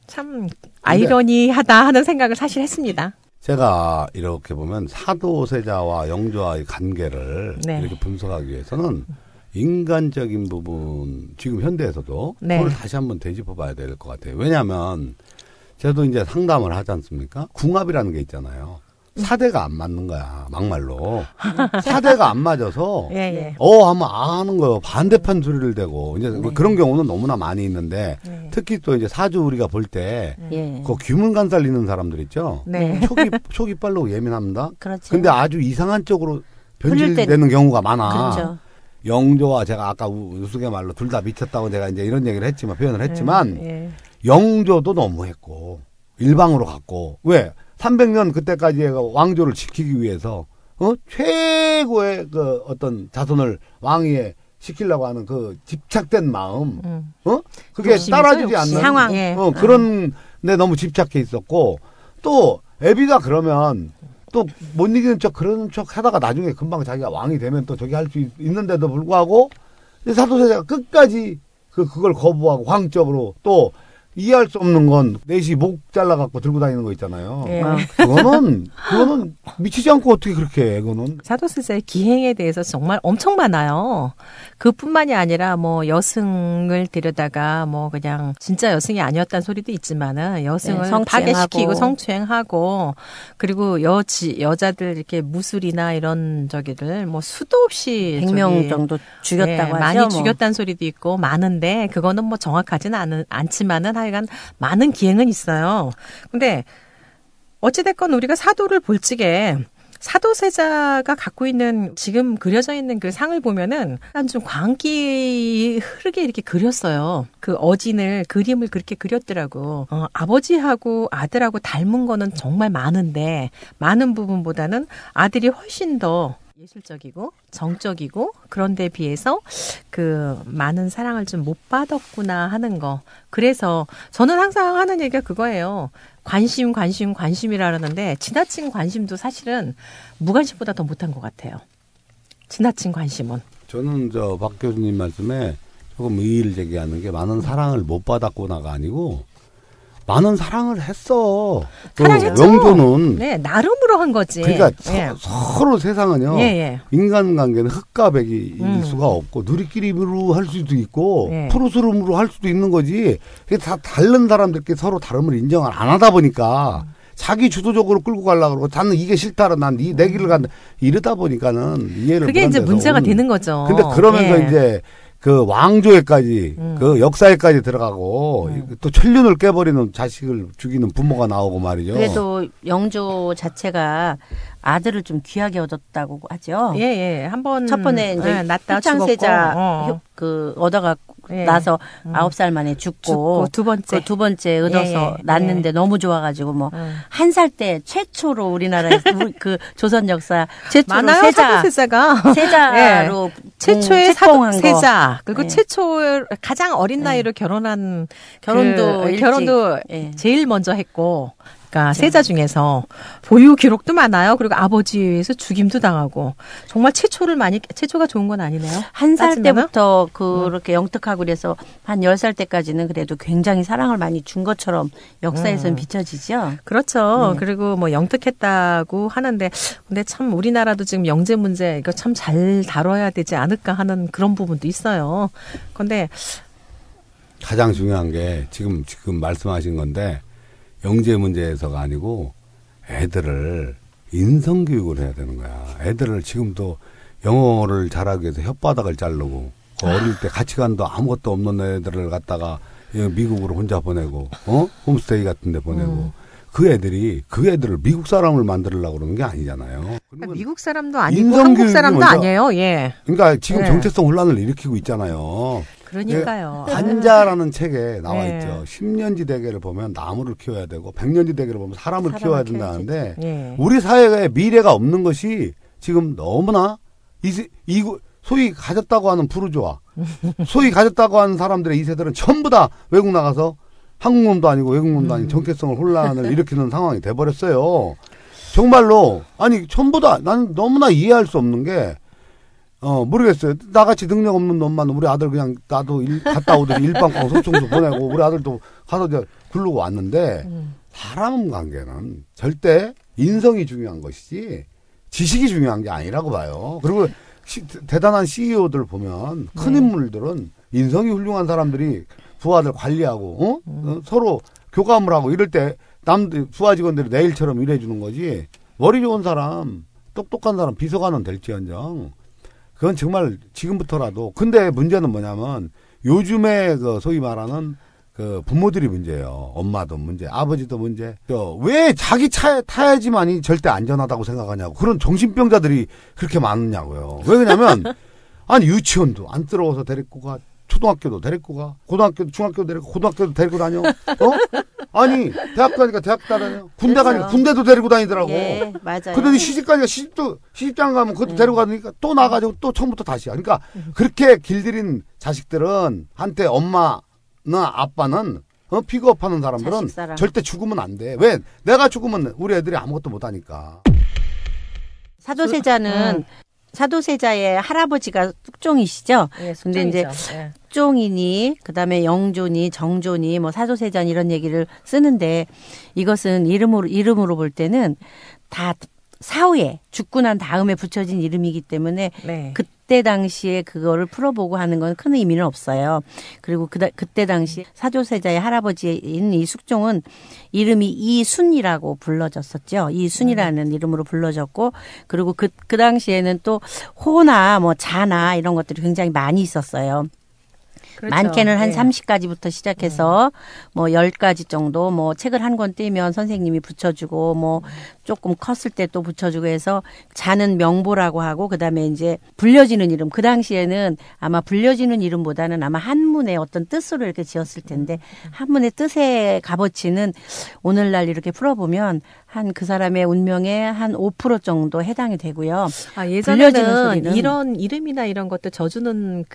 참 아이러니하다 하는 생각을 사실 했습니다. 제가 이렇게 보면 사도세자와 영조와의 관계를 네. 이렇게 분석하기 위해서는 인간적인 부분 지금 현대에서도 네. 그걸 다시 한번 되짚어봐야 될 것 같아요. 왜냐하면 저도 이제 상담을 하지 않습니까? 궁합이라는 게 있잖아요. 사대가 안 맞는 거야, 막말로. 사대가 안 맞아서, 예. 하면 하는 거예요. 반대편 소리를 대고. 이제 그런 경우는 너무나 많이 있는데, 특히 또 이제 사주 우리가 볼 때, 예. 그 귀문간살 있는 사람들 있죠? 네. 촉이 빨라고 예민합니다. 그렇죠. 근데 아주 이상한 쪽으로 흐를 때- 변질되는 경우가 많아. 그렇죠. 영조와 제가 아까 우스갯말로 둘 다 미쳤다고 내가 이제 이런 얘기를 했지만, 표현을 했지만, 예. 영조도 너무했고, 일방으로 갔고, 왜? 300년 그때까지의 왕조를 지키기 위해서, 최고의 그 어떤 자손을 왕위에 시키려고 하는 그 집착된 마음, 그게 욕심이죠, 따라주지 욕심. 않는 상황. 예. 그런 데 너무 집착해 있었고, 또 애비가 그러면 또 못 이기는 척 그러는 척 하다가 나중에 금방 자기가 왕이 되면 또 저기 할 수 있는데도 불구하고 사도세자가 끝까지 그걸 거부하고 광적으로 또 이해할 수 없는 건 넷이 목 잘라갖고 들고 다니는 거 있잖아요. 예. 그거는 미치지 않고 어떻게 그렇게 해, 그거는. 사도세자의 기행에 대해서 정말 엄청 많아요. 그뿐만이 아니라 뭐 여승을 데려다가 뭐 그냥 진짜 여승이 아니었다는 소리도 있지만은 여승을 네, 성추행하고. 파괴시키고 성추행하고 그리고 여자들 이렇게 무술이나 이런 저기를 뭐 수도 없이 100명 저기 정도 죽였다고 하죠. 많이 뭐. 죽였다는 소리도 있고 많은데 그거는 뭐 정확하지는 않지만은 하여간 많은 기행은 있어요. 근데 어찌됐건 우리가 사도를 볼 적에 사도세자가 갖고 있는 지금 그려져 있는 그 상을 보면은 난 좀 광기 흐르게 이렇게 그렸어요. 그 어진을 그림을 그렇게 그렸더라고. 아버지하고 아들하고 닮은 거는 정말 많은데 많은 부분보다는 아들이 훨씬 더 예술적이고 정적이고 그런 데 비해서 그 많은 사랑을 좀 못 받았구나 하는 거. 그래서 저는 항상 하는 얘기가 그거예요. 관심이라 그러는데 지나친 관심도 사실은 무관심보다 더 못한 것 같아요. 지나친 관심은. 저는 박 교수님 말씀에 조금 의의를 제기하는 게 많은 사랑을 못 받았구나가 아니고 많은 사랑을 했어. 사랑했죠. 영조는 네, 나름으로 한 거지. 그러니까 예. 서로 세상은요. 예. 인간관계는 흑과 백일 수가 없고 누리끼리로 할 수도 있고 예. 푸르스름으로 할 수도 있는 거지. 그게 다 다른 사람들끼리 서로 다름을 인정을 안 하다 보니까 자기 주도적으로 끌고 가려고 그러고 나는 이게 싫다라 난 내 길을 간다 이러다 보니까는 이해를 그게 이제 문제가 되는 거죠. 근데 그러면서 예. 이제 그 왕조에까지 그 역사에까지 들어가고 또 천륜을 깨버리는 자식을 죽이는 부모가 나오고 말이죠. 그래도 영조 자체가 아들을 좀 귀하게 얻었다고 하죠. 예. 한번 첫 번에 이제 낳다 후창세자 얻어가 예. 나서 9살 만에 죽고 두 번째. 그 두 번째 얻어서 예. 낳는데 너무 좋아가지고 뭐 한 살 때 최초로 우리나라에 그 조선 역사 최초로 많아요. 사도세자가 세자로 최초의 책봉한 거. 세자 그리고 예. 최초 가장 어린 나이로 결혼한 결혼도 일찍. 결혼도 예. 제일 먼저 했고. 그러니까 세자 중에서 보유 기록도 많아요. 그리고 아버지에 의해서 죽임도 당하고 정말 최초가 좋은 건 아니네요. 한 살 따지면은? 때부터 그렇게 영특하고 그래서 한 10살 때까지는 그래도 굉장히 사랑을 많이 준 것처럼 역사에서는 비춰지죠. 그렇죠. 그리고 뭐 영특했다고 하는데 근데 참 우리나라도 지금 영재 문제 이거 참 잘 다뤄야 되지 않을까 하는 그런 부분도 있어요. 근데 가장 중요한 게 지금 말씀하신 건데 영재 문제에서가 아니고 애들을 인성교육을 해야 되는 거야. 애들을 지금도 영어를 잘하기 위해서 혓바닥을 자르고 어릴 때 가치관도 아무것도 없는 애들을 갖다가 미국으로 혼자 보내고 홈스테이 같은 데 보내고 그 애들을 미국 사람을 만들려고 그러는 게 아니잖아요. 미국 사람도 아니고 한국 사람도 아니에요. 예. 그러니까 지금 정체성 혼란을 일으키고 있잖아요. 그러니까요. 관자라는 책에 나와 네. 있죠. 10년지 대계를 보면 나무를 키워야 되고 100년지 대계를 보면 사람을 키워야 된다는데 예. 우리 사회에 미래가 없는 것이 지금 너무나 소위 가졌다고 하는 부르주아 소위 가졌다고 하는 사람들의 2세들은 전부 다 외국 나가서 한국 놈도 아니고 외국 놈도 아닌 정체성을 혼란을 일으키는 상황이 돼버렸어요. 정말로 아니 전부 다 나는 너무나 이해할 수 없는 게 모르겠어요. 나같이 능력 없는 놈만 우리 아들 그냥 나도 갔다 오더니 일방광 소총수 보내고 우리 아들도 가서 이제 굴르고 왔는데 사람 관계는 절대 인성이 중요한 것이지 지식이 중요한 게 아니라고 봐요. 그리고 대단한 CEO들 보면 큰 인물들은 인성이 훌륭한 사람들이 부하들 관리하고 서로 교감을 하고 이럴 때 남들 부하 직원들이 내일처럼 일해주는 거지. 머리 좋은 사람, 똑똑한 사람 비서관은 될지언정 그건 정말 지금부터라도. 근데 문제는 뭐냐면 요즘에 그 소위 말하는 그 부모들이 문제예요. 엄마도 문제, 아버지도 문제. 왜 자기 차에 타야지만이 절대 안전하다고 생각하냐고. 그런 정신병자들이 그렇게 많냐고요. 왜 그러냐면 아니 유치원도 안 들어와서 데리고 가. 초등학교도 데리고 가. 고등학교도 중학교도 데리고 고등학교도 데리고 다녀. 아니 대학 가니까 대학 다녀. 군대 그렇죠. 가니까 군대도 데리고 다니더라고. 예, 맞아요. 그러더니 시집 가니까 시집장 가면 그것도 데리고 가니까 또 나가지고 또 처음부터 다시야. 그러니까 그렇게 길들인 자식들은 한때 엄마나 아빠는 픽업하는 사람들은 자식사랑. 절대 죽으면 안 돼. 왜? 내가 죽으면 우리 애들이 아무것도 못 하니까. 사도세자는 사도세자의 할아버지가 뚝종이시죠. 예, 근데 이제 예. 뚝종이니 그다음에 영조니 정조니 뭐 사도세자니 이런 얘기를 쓰는데 이것은 이름으로 볼 때는 다 사후에 죽고 난 다음에 붙여진 이름이기 때문에 네. 그때 당시에 그거를 풀어보고 하는 건 큰 의미는 없어요. 그리고 그때 당시 사도세자의 할아버지인 이 숙종은 이름이 이순이라고 불러졌었죠. 이순이라는 이름으로 불러졌고 그리고 그 당시에는 또 호나 뭐 자나 이런 것들이 굉장히 많이 있었어요. 그렇죠. 많게는 한 예. 30가지부터 시작해서 뭐 10가지 정도 뭐 책을 한 권 떼면 선생님이 붙여주고 뭐 조금 컸을 때 또 붙여주고 해서 자는 명보라고 하고 그다음에 이제 불려지는 이름 그 당시에는 아마 불려지는 이름보다는 아마 한문의 어떤 뜻으로 이렇게 지었을 텐데 한문의 뜻의 값어치는 오늘날 이렇게 풀어보면 한 그 사람의 운명의 한 5% 정도 해당이 되고요. 아, 불려지는 예전에는 소리는. 이런 이름이나 이런 것도 져주는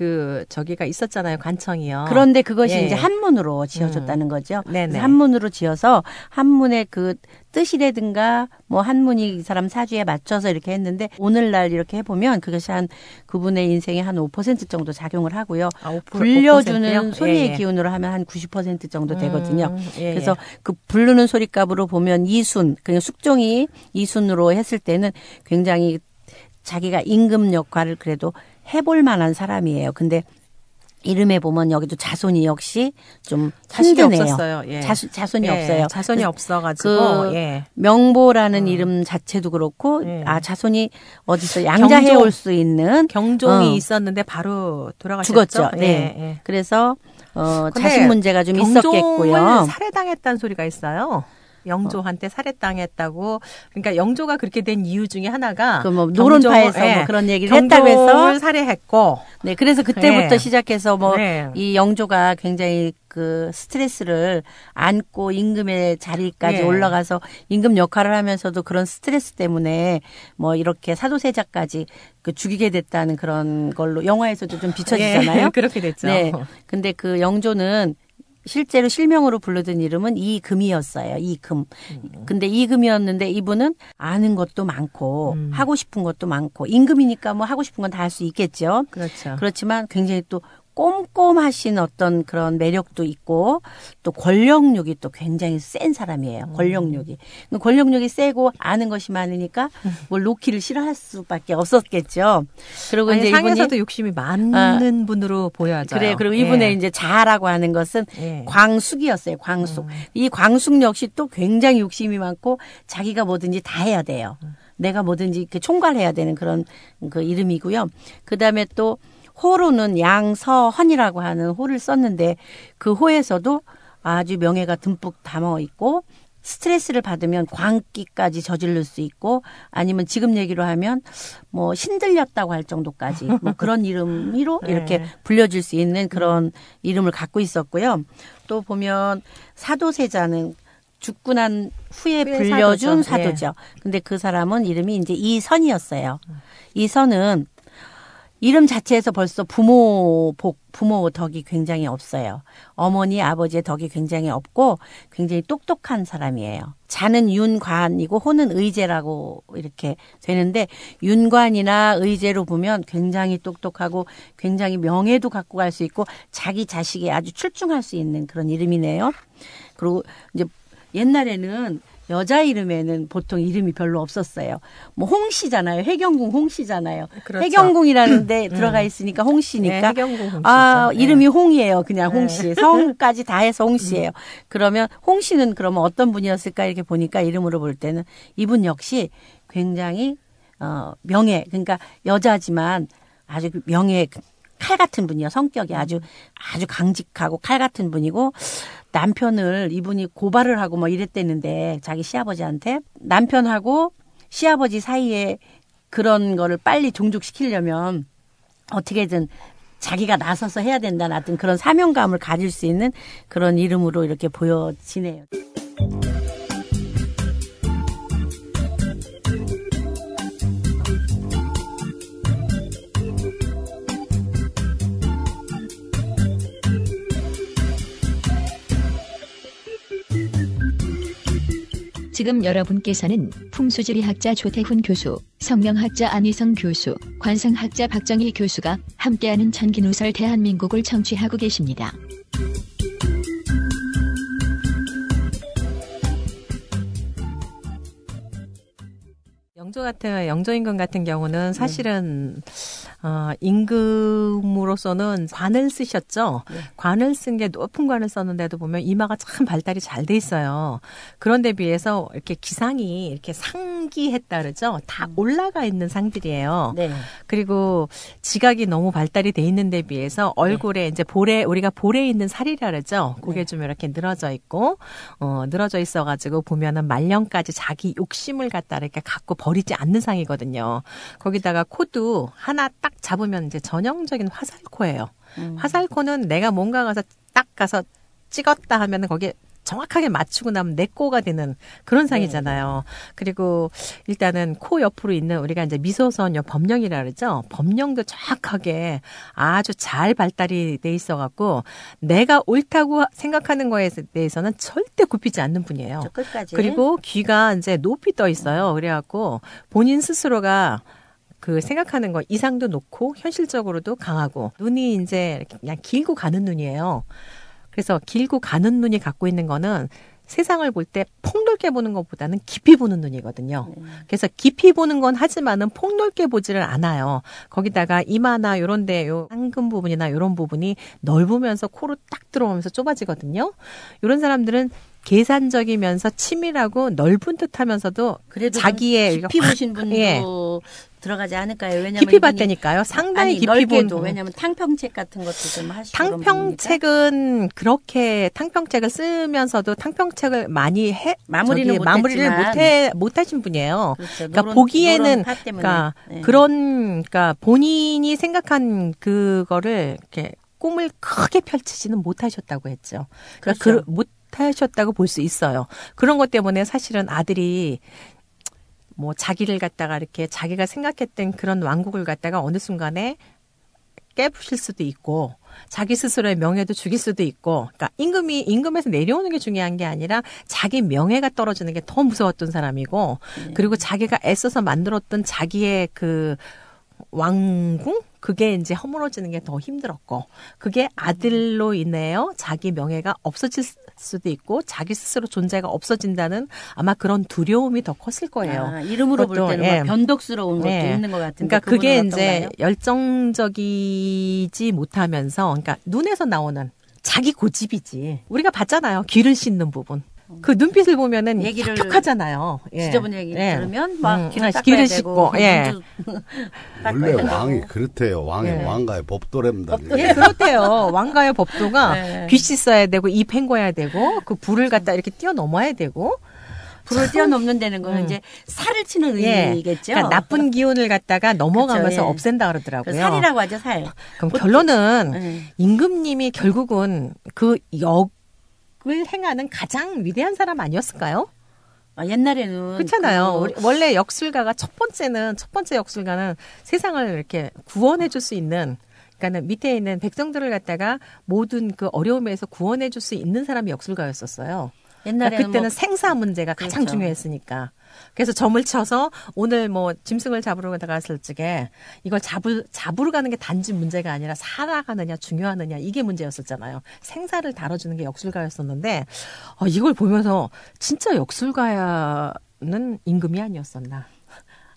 저기가 있었잖아요. 관청이요. 그런데 그것이 예. 이제 한문으로 지어졌다는 거죠. 네네. 그래서 한문으로 지어서 한문의 그 뜻이라든가 뭐 한문이 이 사람 사주에 맞춰서 이렇게 했는데 오늘날 이렇게 해보면 그것이 한 그분의 인생에 한 5% 정도 작용을 하고요. 불려주는 5%요? 소리의 예, 예. 기운으로 하면 한 90% 정도 되거든요. 예, 그래서 예. 그 부르는 소리값으로 보면 이순, 그냥 숙종이 이순으로 했을 때는 굉장히 자기가 임금 역할을 그래도 해볼 만한 사람이에요. 근데 이름에 보면 여기도 자손이 역시 좀 자식이 힘드네요. 없었어요. 예. 자손이 예, 없어요. 자손이 그래서 없어가지고 그 예. 명보라는 이름 자체도 그렇고 예. 자손이 어디서 양자해 올 수 있는 경종이 어. 있었는데 바로 돌아가셨죠. 죽었죠. 네. 예. 그래서 근데 자식 문제가 좀 있었겠고요. 경종을 살해당했다는 소리가 있어요. 영조한테 살해당했다고. 그러니까 영조가 그렇게 된 이유 중에 하나가 그 뭐 노론파에서 경종을, 뭐 그런 얘기를 했다고 해서 경종을 살해했고. 네, 그래서 그때부터 네. 시작해서 뭐 네. 이 영조가 굉장히 그 스트레스를 안고 임금의 자리까지 예. 올라가서 임금 역할을 하면서도 그런 스트레스 때문에 뭐 이렇게 사도세자까지 그 죽이게 됐다는 그런 걸로 영화에서도 좀 비춰지잖아요. 예, 그렇게 됐죠. 네. 근데 그 영조는 실제로 실명으로 부르던 이름은 이금이었어요. 이금. 근데 이금이었는데 이분은 아는 것도 많고 하고 싶은 것도 많고 임금이니까 뭐 하고 싶은 건 다 할 수 있겠죠. 그렇죠. 그렇지만 굉장히 또 꼼꼼하신 어떤 그런 매력도 있고 또 권력욕이 또 굉장히 센 사람이에요. 권력욕이. 권력욕이 세고 아는 것이 많으니까 뭘 놓기를 싫어할 수밖에 없었겠죠. 그리고 아니, 이제 상에서도 이분이 욕심이 많은 분으로 보여져요. 그래. 그리고 이분의 예. 이제 자라고 하는 것은 예. 광숙이었어요. 광숙. 이 광숙 역시 또 굉장히 욕심이 많고 자기가 뭐든지 다 해야 돼요. 내가 뭐든지 이렇게 총괄해야 되는 그런 그 이름이고요. 그다음에 또 호로는 양서헌이라고 하는 호를 썼는데 그 호에서도 아주 명예가 듬뿍 담아 있고 스트레스를 받으면 광기까지 저지를 수 있고 아니면 지금 얘기로 하면 뭐 신들렸다고 할 정도까지 뭐 그런 이름으로 이렇게 불려질 수 있는 그런 이름을 갖고 있었고요. 또 보면 사도세자는 죽고 난 후에 불려준 사도죠. 근데 그 사람은 이름이 이제 이선이었어요. 이선은 이름 자체에서 벌써 부모 덕이 굉장히 없어요. 어머니, 아버지의 덕이 굉장히 없고 굉장히 똑똑한 사람이에요. 자는 윤관이고 호는 의제라고 이렇게 되는데 윤관이나 의제로 보면 굉장히 똑똑하고 굉장히 명예도 갖고 갈 수 있고 자기 자식이 아주 출중할 수 있는 그런 이름이네요. 그리고 이제 옛날에는 여자 이름에는 보통 이름이 별로 없었어요. 뭐 홍씨잖아요. 해경궁 홍씨잖아요. 그렇죠. 해경궁이라는 데 들어가 있으니까 홍씨니까. 네, 해경궁 홍씨죠. 아, 네. 이름이 홍이에요. 그냥 홍씨. 성까지 다 해서 홍씨예요. 그러면 홍씨는 그러면 어떤 분이었을까 이렇게 보니까 이름으로 볼 때는 이분 역시 굉장히 명예. 그러니까 여자지만 아주 명예 칼 같은 분이요. 성격이 아주 강직하고 칼 같은 분이고 남편을 이분이 고발을 하고 뭐 이랬대는데 자기 시아버지한테 남편하고 시아버지 사이에 그런 거를 빨리 종족시키려면 어떻게든 자기가 나서서 해야 된다는 어떤 그런 사명감을 가질 수 있는 그런 이름으로 이렇게 보여지네요. 지금 여러분께서는 풍수지리학자 조태훈 교수, 성명학자 안희성 교수, 관성학자 박정희 교수가 함께하는 천기누설 대한민국을 청취하고 계십니다. 영조임금 같은 경우는 사실은 임금으로서는 관을 쓰셨죠. 관을 쓴 게 높은 관을 썼는데도 보면 이마가 참 발달이 잘 돼 있어요. 그런데 비해서 이렇게 기상이 이렇게 상기했다 그러죠. 다 올라가 있는 상들이에요. 네. 그리고 지각이 너무 발달이 돼 있는데 비해서 얼굴에 이제 우리가 볼에 있는 살이라 그러죠. 그게 좀 이렇게 늘어져 있고 늘어져 있어가지고 보면은 말년까지 자기 욕심을 갖다 이렇게 갖고 버리지 않는 상이거든요. 거기다가 코도 하나 딱 잡으면 이제 전형적인 화살코예요. 화살코는 내가 뭔가 가서 딱 가서 찍었다 하면은 거기에 정확하게 맞추고 나면 내 거가 되는 그런 상이잖아요. 그리고 일단은 코 옆으로 있는 우리가 이제 미소선 법령이라 그러죠. 법령도 정확하게 아주 잘 발달이 돼 있어갖고 내가 옳다고 생각하는 거에 대해서는 절대 굽히지 않는 분이에요. 저 끝까지. 그리고 귀가 이제 높이 떠 있어요. 그래갖고 본인 스스로가 그 생각하는 거 이상도 놓고 현실적으로도 강하고 눈이 이제 그냥 길고 가는 눈이에요. 그래서 길고 가는 눈이 갖고 있는 거는 세상을 볼 때 폭넓게 보는 것보다는 깊이 보는 눈이거든요. 그래서 깊이 보는 건 하지만은 폭넓게 보지를 않아요. 거기다가 이마나 요런 데 요 황금 부분이나 요런 부분이 넓으면서 코로 딱 들어오면서 좁아지거든요. 요런 사람들은 계산적이면서 치밀하고 넓은 듯하면서도 그래도 자기의 깊이 보신 분도 예. 들어가지 않을까요? 왜냐면 깊이 이분이- 봤다니까요. 상당히 아니, 깊이 넓게도 본. 왜냐면 탕평책 같은 것도 좀 하시고 그런 분이니까. 탕평책은 그렇게 탕평책을 쓰면서도 탕평책을 많이 마무리는 마무리를 못하신 분이에요. 그렇죠. 그러니까 노론 보기에는 파 때문에. 그러니까 네. 그러니까 본인이 생각한 그거를 이렇게 꿈을 크게 펼치지는 못하셨다고 했죠. 그러니까 그렇죠. 못하셨다고 볼 수 있어요. 그런 것 때문에 사실은 아들이 뭐 자기를 갖다가 이렇게 자기가 생각했던 그런 왕국을 갖다가 어느 순간에 깨부실 수도 있고 자기 스스로의 명예도 죽일 수도 있고 그러니까 임금에서 내려오는 게 중요한 게 아니라 자기 명예가 떨어지는 게 더 무서웠던 사람이고 그리고 자기가 애써서 만들었던 자기의 그 왕궁 그게 이제 허물어지는 게 더 힘들었고 그게 아들로 인해요 자기 명예가 없어질 수도 있고 자기 스스로 존재가 없어진다는 아마 그런 두려움이 더 컸을 거예요. 아, 이름으로 볼 그것도, 때는 예. 막 변덕스러운 것도 예. 있는 것 같은데 그러니까 그게 그분은 이제 어떤가요? 열정적이지 못하면서 그러니까 눈에서 나오는 자기 고집이지. 우리가 봤잖아요. 귀를 씻는 부분. 그 눈빛을 보면은 얘기를 혁혁하잖아요. 예. 지저분 얘기 예. 들으면 막 귀를 닦아야 귀를 되고 씻고, 예. 눈도 원래 닦아야 되고. 왕이 그렇대요. 왕의 예. 왕가의 법도랍니다. 예, 그렇대요. 왕가의 법도가 네. 귀 씻어야 되고 입 헹궈야 되고 그 불을 갖다 이렇게 뛰어넘어야 되고 불을 뛰어넘는 데는 거는 이제 살을 치는 예. 의미겠죠. 그러니까 나쁜 기운을 갖다가 넘어가면서 그쵸, 예. 없앤다 그 그러더라고요. 살이라고 하죠, 살. 그럼 결론은 예. 임금님이 결국은 그 역을 행하는 가장 위대한 사람 아니었을까요? 아, 옛날에는 그렇잖아요. 그 원래 역술가가 첫 번째 역술가는 세상을 이렇게 구원해 줄 수 있는 그러니까는 밑에 있는 백성들을 갖다가 모든 그 어려움에서 구원해 줄 수 있는 사람이 역술가였었어요. 옛날에는 그러니까 그때는 뭐 생사 문제가 가장 그렇죠. 중요했으니까. 그래서 점을 쳐서 오늘 뭐 짐승을 잡으러 나갔을 적에 이걸 잡으러 가는 게 단지 문제가 아니라 살아가느냐 중요하느냐 이게 문제였었잖아요. 생사를 다뤄주는 게 역술가였었는데 이걸 보면서 진짜 역술가는 임금이 아니었었나.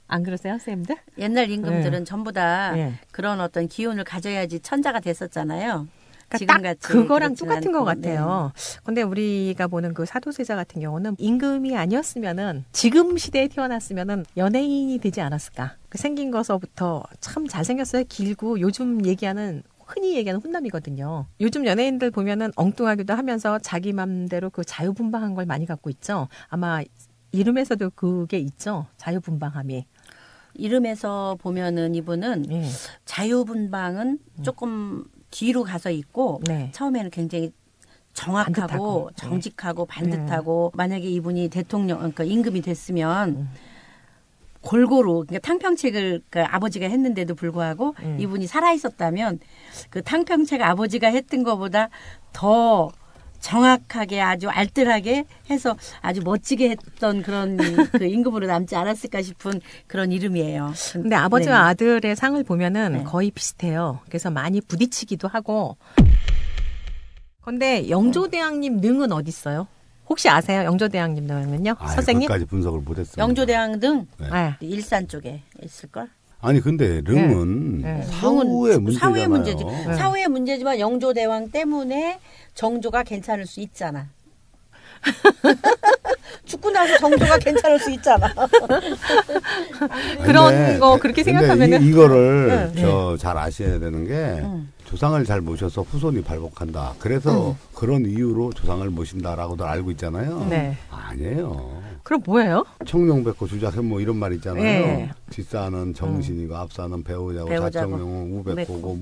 안 그러세요, 선생님들? 옛날 임금들은 전부 다 예. 그런 어떤 기운을 가져야지 천자가 됐었잖아요. 그러니까 딱 지금같이 그거랑 그렇진 똑같은 것 않고, 같아요. 근데 우리가 보는 그 사도세자 같은 경우는 임금이 아니었으면은 지금 시대에 태어났으면은 연예인이 되지 않았을까. 그 생긴 거서부터 참 잘생겼어요. 길고 요즘 흔히 얘기하는 훈남이거든요. 요즘 연예인들 보면은 엉뚱하기도 하면서 자기 맘대로 그 자유분방한 걸 많이 갖고 있죠. 아마 이름에서도 그게 있죠. 자유분방함이. 이름에서 보면은 이분은 예. 자유분방은 조금 뒤로 가서 있고 네. 처음에는 굉장히 정확하고 반듯하고, 정직하고 반듯하고 만약에 이분이 대통령 그러니까 임금이 됐으면 골고루 그러니까 탕평책을 그 아버지가 했는데도 불구하고 이분이 살아 있었다면 그 탕평책 아버지가 했던 것보다 더 정확하게 아주 알뜰하게 해서 아주 멋지게 했던 그런 그 임금으로 남지 않았을까 싶은 그런 이름이에요. 근데 아버지와 네. 아들의 상을 보면은 네. 거의 비슷해요. 그래서 많이 부딪히기도 하고. 근데 영조대왕님 능은 어디 있어요? 혹시 아세요? 영조대왕님 능은요? 선생님? 그까지 분석을 못했습니다. 영조대왕 등 네. 일산 쪽에 있을걸? 아니 근데 릉은 네. 사후의 문제잖아요. 사후의 문제지. 네. 사후의 문제지만 영조대왕 때문에 정조가 괜찮을 수 있잖아. 죽고 나서 정조가 괜찮을 수 있잖아. 그런 거 그렇게 생각하면은 이거를 네. 잘 아셔야 되는 게 조상을 잘 모셔서 후손이 발복한다. 그래서 그런 이유로 조상을 모신다라고들 알고 있잖아요. 네. 아니에요. 그럼 뭐예요? 청룡백호 주작현 뭐 이런 말 있잖아요. 네. 뒷사는 정신이고 앞사는 배우자고 배우자고, 자청룡은 우백호고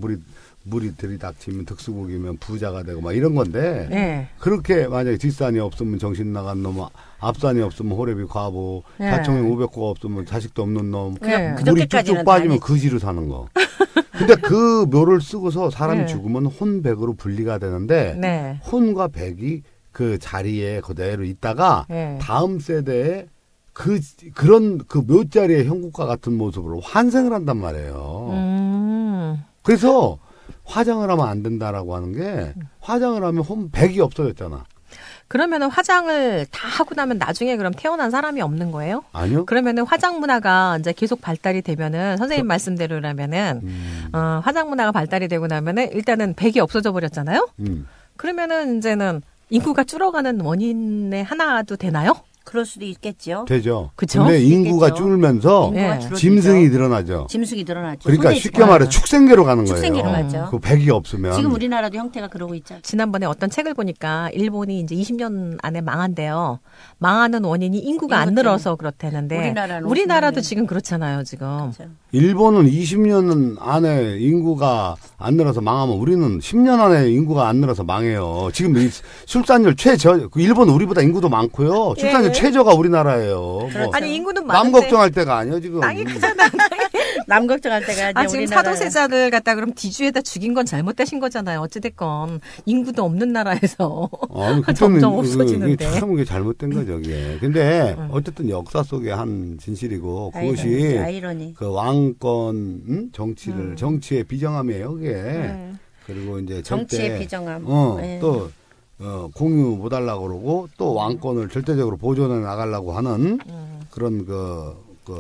물이 들이닥치면 특수국이면 부자가 되고 막 이런 건데 네. 그렇게 만약에 뒷산이 없으면 정신 나간 놈, 앞산이 없으면 호래비 과부, 네. 자청이 500호가 없으면 자식도 없는 놈, 네. 물이 그저께까지는 쭉쭉 빠지면 다 거지로 사는 거. 근데 그 묘를 쓰고서 사람이 네. 죽으면 혼백으로 분리가 되는데 네. 혼과 백이 그 자리에 그대로 있다가 네. 다음 세대에 그런 그 묘자리의 형국과 같은 모습으로 환생을 한단 말이에요. 그래서 화장을 하면 안 된다라고 하는 게 화장을 하면 혼백이 없어졌잖아. 그러면은 화장을 다 하고 나면 나중에 그럼 태어난 사람이 없는 거예요? 아니요? 그러면은 화장 문화가 이제 계속 발달이 되면은 선생님 말씀대로라면은 화장 문화가 발달이 되고 나면은 일단은 백이 없어져 버렸잖아요. 그러면은 이제는 인구가 줄어가는 원인의 하나도 되나요? 그럴 수도 있겠죠. 되죠. 그쵸? 근데 인구가 있겠죠. 줄면서 인구가 예. 줄어들죠. 짐승이 늘어나죠. 짐승이 늘어났죠. 그러니까 손에 쉽게 말해 축생계로 가는 거예요. 축생계로 가죠. 그 백이 없으면. 지금 우리나라도 형태가 그러고 있잖아요. 지난번에 어떤 책을 보니까 일본이 이제 20년 안에 망한대요. 망하는 원인이 인구가 안 인구 늘어서 그렇다는데 우리나라는 우리나라도 50년. 지금 그렇잖아요, 지금. 그렇죠. 일본은 20년 안에 인구가 안 늘어서 망하면 우리는 10년 안에 인구가 안 늘어서 망해요. 지금 이 출산율 일본은 우리보다 인구도 많고요. 출산율 예. 최저가 우리나라예요. 뭐 아니 인구는 남 많은데 걱정할 때가 아니에요 지금. 땅이 크잖아. 남 걱정할 때가 이제 지금 우리나라에. 사도세자를 갖다 그럼 뒤주에다 죽인 건 잘못되신 거잖아요. 어찌됐건 인구도 없는 나라에서 아니, 점점 그게 없어지는데. 참 그게 잘못된 거죠, 그게. 근데 어쨌든 역사 속의 한 진실이고 그것이 아이러니. 그 왕권 정치를 정치의 비정함이에요, 그게. 그리고 이제 정치의 절대 비정함. 네. 또 공유 못 하려고 그러고 또 왕권을 절대적으로 보존해 나가려고 하는 그런 그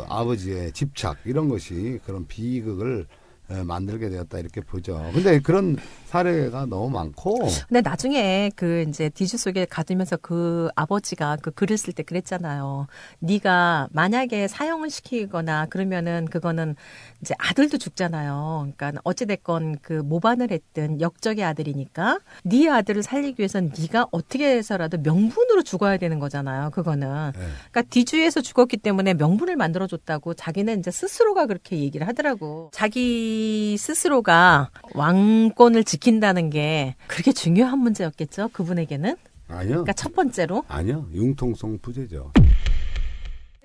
아버지의 집착 이런 것이 그런 비극을 만들게 되었다 이렇게 보죠. 근데 그런 사례가 너무 많고. 근데 나중에 그 이제 디주 속에 가두면서 그 아버지가 그 글을 쓸 때 그랬잖아요. 네가 만약에 사형을 시키거나 그러면은 그거는 이제 아들도 죽잖아요. 그러니까 어찌됐건 그 모반을 했든 역적의 아들이니까 네 아들을 살리기 위해서는 네가 어떻게 해서라도 명분으로 죽어야 되는 거잖아요. 그거는. 네. 그러니까 디주에서 죽었기 때문에 명분을 만들어줬다고 자기는 이제 스스로가 그렇게 얘기를 하더라고. 자기 스스로가 왕권을 지킨다는 게 그렇게 중요한 문제였겠죠. 그분에게는. 아니요. 그러니까 첫 번째로. 아니요. 융통성 부재죠.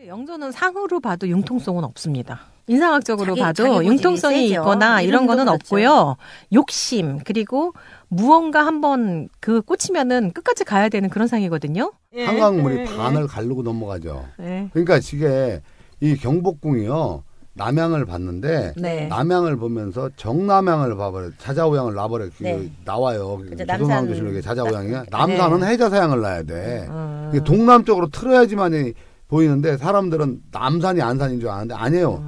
영조는 상으로 봐도 융통성은 없습니다. 인상학적으로 봐도 자기 고집이 융통성이 세죠. 있거나 이런 이름도 거는 그렇죠. 없고요. 욕심 그리고 무언가 한번 그 꽂히면은 끝까지 가야 되는 그런 상이거든요. 한강물이 반을 가르고 넘어가죠. 네. 그러니까 이게 이 경복궁이요. 남양을 봤는데 네. 남양을 보면서 정남양을 봐버려 자자오양을 놔버려 네. 나와요. 그죠, 조선왕조실록에 자자오양이야. 남산은 네. 해자사양을 놔야 돼. 이게 동남쪽으로 틀어야지만이 보이는데 사람들은 남산이 안산인 줄 아는데 아니에요.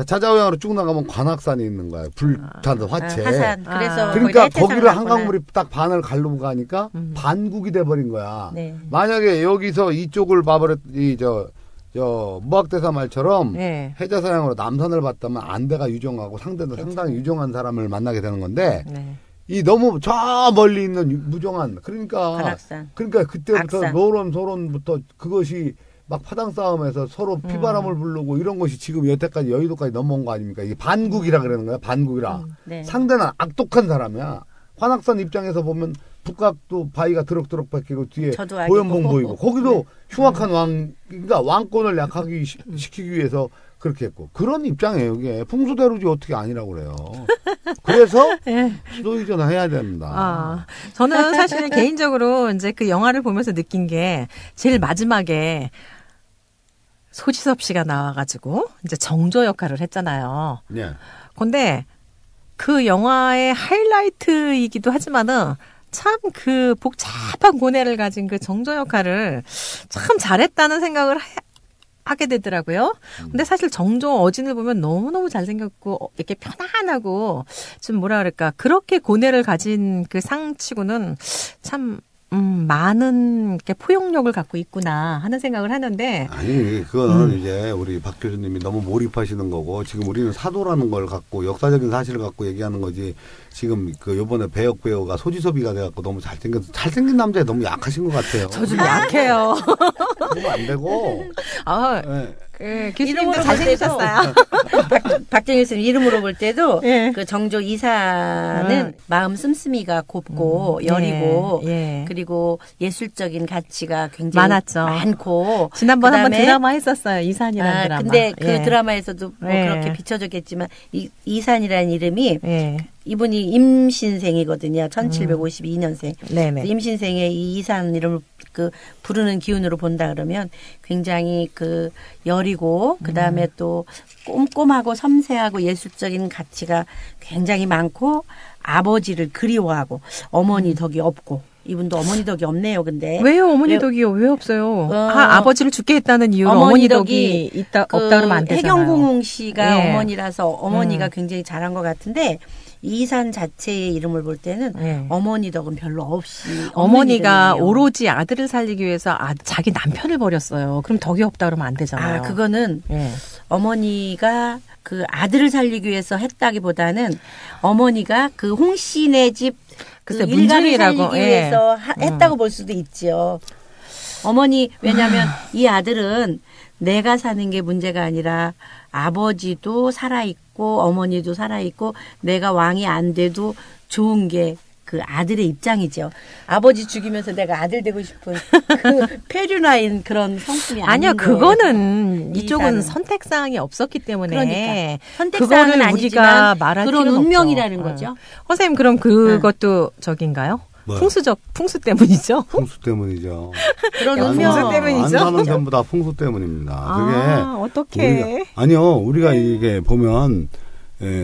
자자오양으로 쭉 나가면 관악산이 있는 거예요. 불탄 화채. 화산. 그래서 그러니까 거기다 거기를 해태상을 한강물이 딱 반을 가르고 가니까 반국이 돼버린 거야. 네. 만약에 여기서 이쪽을 봐버렸 무학대사 말처럼 네. 해자사양으로 남산을 봤다면 안대가 유정하고 상대도 상당히 유정한 사람을 만나게 되는 건데 네. 이 너무 저 멀리 있는 무정한 그러니까 그때부터 악산. 노론 소론부터 그것이 막 파당 싸움에서 서로 피바람을 부르고 이런 것이 지금 여태까지 여의도까지 넘어온 거 아닙니까? 이게 반국이라 그러는 거야. 반국이라. 네. 상대는 악독한 사람이야. 관악산 입장에서 보면 북각도 바위가 드럭드럭 박히고 뒤에 저도 알겠고. 보현봉 보이고 거기도 흉악한 그러니까 왕권을 약하게 시키기 위해서 그렇게 했고 그런 입장이에요. 이게 풍수대로지 어떻게 아니라고 그래요. 그래서 수도이전 해야 됩니다. 아, 저는 사실 개인적으로 이제 그 영화를 보면서 느낀 게 제일 마지막에 소지섭 씨가 나와가지고 이제 정조 역할을 했잖아요. 네. 근데 그 영화의 하이라이트이기도 하지만은 참 그 복잡한 고뇌를 가진 그 정조 역할을 참 잘했다는 생각을 하게 되더라고요. 근데 사실 정조 어진을 보면 너무너무 잘생겼고 이렇게 편안하고 좀 뭐라 그럴까 그렇게 고뇌를 가진 그 상치고는 참 많은 이렇게 포용력을 갖고 있구나 하는 생각을 하는데 아니 그거는 이제 우리 박 교수님이 너무 몰입하시는 거고 지금 우리는 사도라는 걸 갖고 역사적인 사실을 갖고 얘기하는 거지 지금 그 요번에 배역 배우가 소지섭이가 돼갖고 너무 잘생긴 남자에 너무 약하신 것 같아요. 저 좀 약해요. 그러면 안 되고 아, 네. 교수님도 잘생기셨어요. 박정희 교수님 이름으로 볼 때도 예. 그 정조 이사는 마음 씀씀이가 곱고 여리고 예. 그리고 예술적인 가치가 굉장히 많았죠. 많고 지난번 한번 그다음에 드라마 했었어요. 이산이라는 드라마. 근데 그 예. 드라마에서도 뭐 예. 그렇게 비춰졌겠지만 이산이라는 이름이 예. 이분이 임신생이거든요. 1752년생. 네네. 임신생의 이 이산 이름을 그 부르는 기운으로 본다 그러면 굉장히 그 여리고 그다음에 또 꼼꼼하고 섬세하고 예술적인 가치가 굉장히 많고 아버지를 그리워하고 어머니 덕이 없고 이분도 어머니 덕이 없네요. 근데 왜요? 어머니 덕이요? 왜 없어요? 어, 아버지를 죽게 했다는 이유로 어머니 덕이 있다 그 없다 그러면 안 되잖아요. 해경궁 씨가 예. 어머니라서 어머니가 굉장히 잘한 것 같은데 이산 자체의 이름을 볼 때는 예. 어머니 덕은 별로 없이 어머니가 없는 이름이에요. 오로지 아들을 살리기 위해서 자기 남편을 버렸어요. 그럼 덕이 없다 그러면 안 되잖아요. 그거는 예. 어머니가 그 아들을 살리기 위해서 했다기보다는 어머니가 그 홍씨네 집 그 글쎄, 일가를 문중이라고, 살리기 예. 위해서 했다고 볼 수도 있죠. 어머니 왜냐하면 이 아들은 내가 사는 게 문제가 아니라 아버지도 살아있고 어머니도 살아있고 내가 왕이 안 돼도 좋은 게 그 아들의 입장이죠. 아버지 죽이면서 내가 아들 되고 싶은 그 폐륜화인 그런 성품이 아니요, 아닌 거예요. 그거는 이쪽은 이사는. 선택사항이 없었기 때문에 그러니까 선택사항은 그거를 아니지만 우리가 말할 그런 필요는 운명이라는 없죠. 거죠. 선생님 그럼 그것도 저긴가요? 뭐요? 풍수 때문이죠? 풍수 때문이죠. 그런 야, 운명. 풍수 때문이죠? 안 사는 전부 다 풍수 때문입니다. 어떡해. 우리가 이게 보면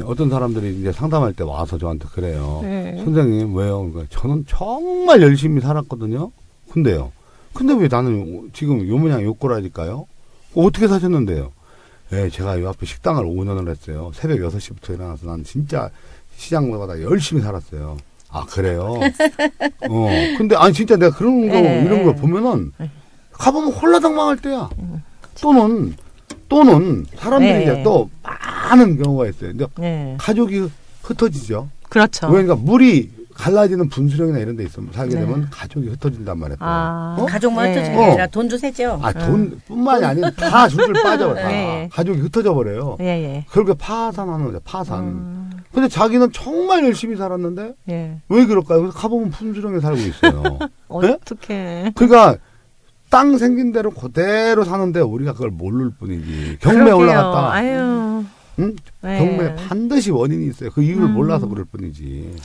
어떤 사람들이 이제 상담할 때 와서 저한테 그래요. 네. 선생님 왜요? 그러니까 저는 정말 열심히 살았거든요. 근데 왜 나는 지금 요 모양 요 꼴하니까요? 어떻게 사셨는데요? 제가 요 앞에 식당을 5년을 했어요. 새벽 6시부터 일어나서 난 진짜 시장마다 열심히 살았어요. 아, 그래요? 근데 아니 진짜 내가 그런 거 이런 걸 보면은 가보면 홀라당 망할 때야. 또는 사람들이 이제 또 많은 경우가 있어요. 근데 가족이 흩어지죠. 그렇죠. 그러니까 물이 갈라지는 분수령이나 이런 데 있으면 살게 되면 가족이 흩어진단 말이에요. 가족만 흩어지는 게 아니라 돈도 세죠. 돈뿐만이 아니라 다 줄줄 빠져버려. 네. 가족이 흩어져 버려요. 예. 그렇게 파산하는 거죠. 파산. 근데 자기는 정말 열심히 살았는데 예. 왜 그럴까요? 그래서 가보면 분수령에 살고 있어요. 네? 어떡해. 그러니까 땅 생긴 대로 그대로 사는데 우리가 그걸 모를 뿐이지. 경매 그러게요. 올라갔다. 아유. 응? 네. 경매 반드시 원인이 있어요. 그 이유를 몰라서 그럴 뿐이지.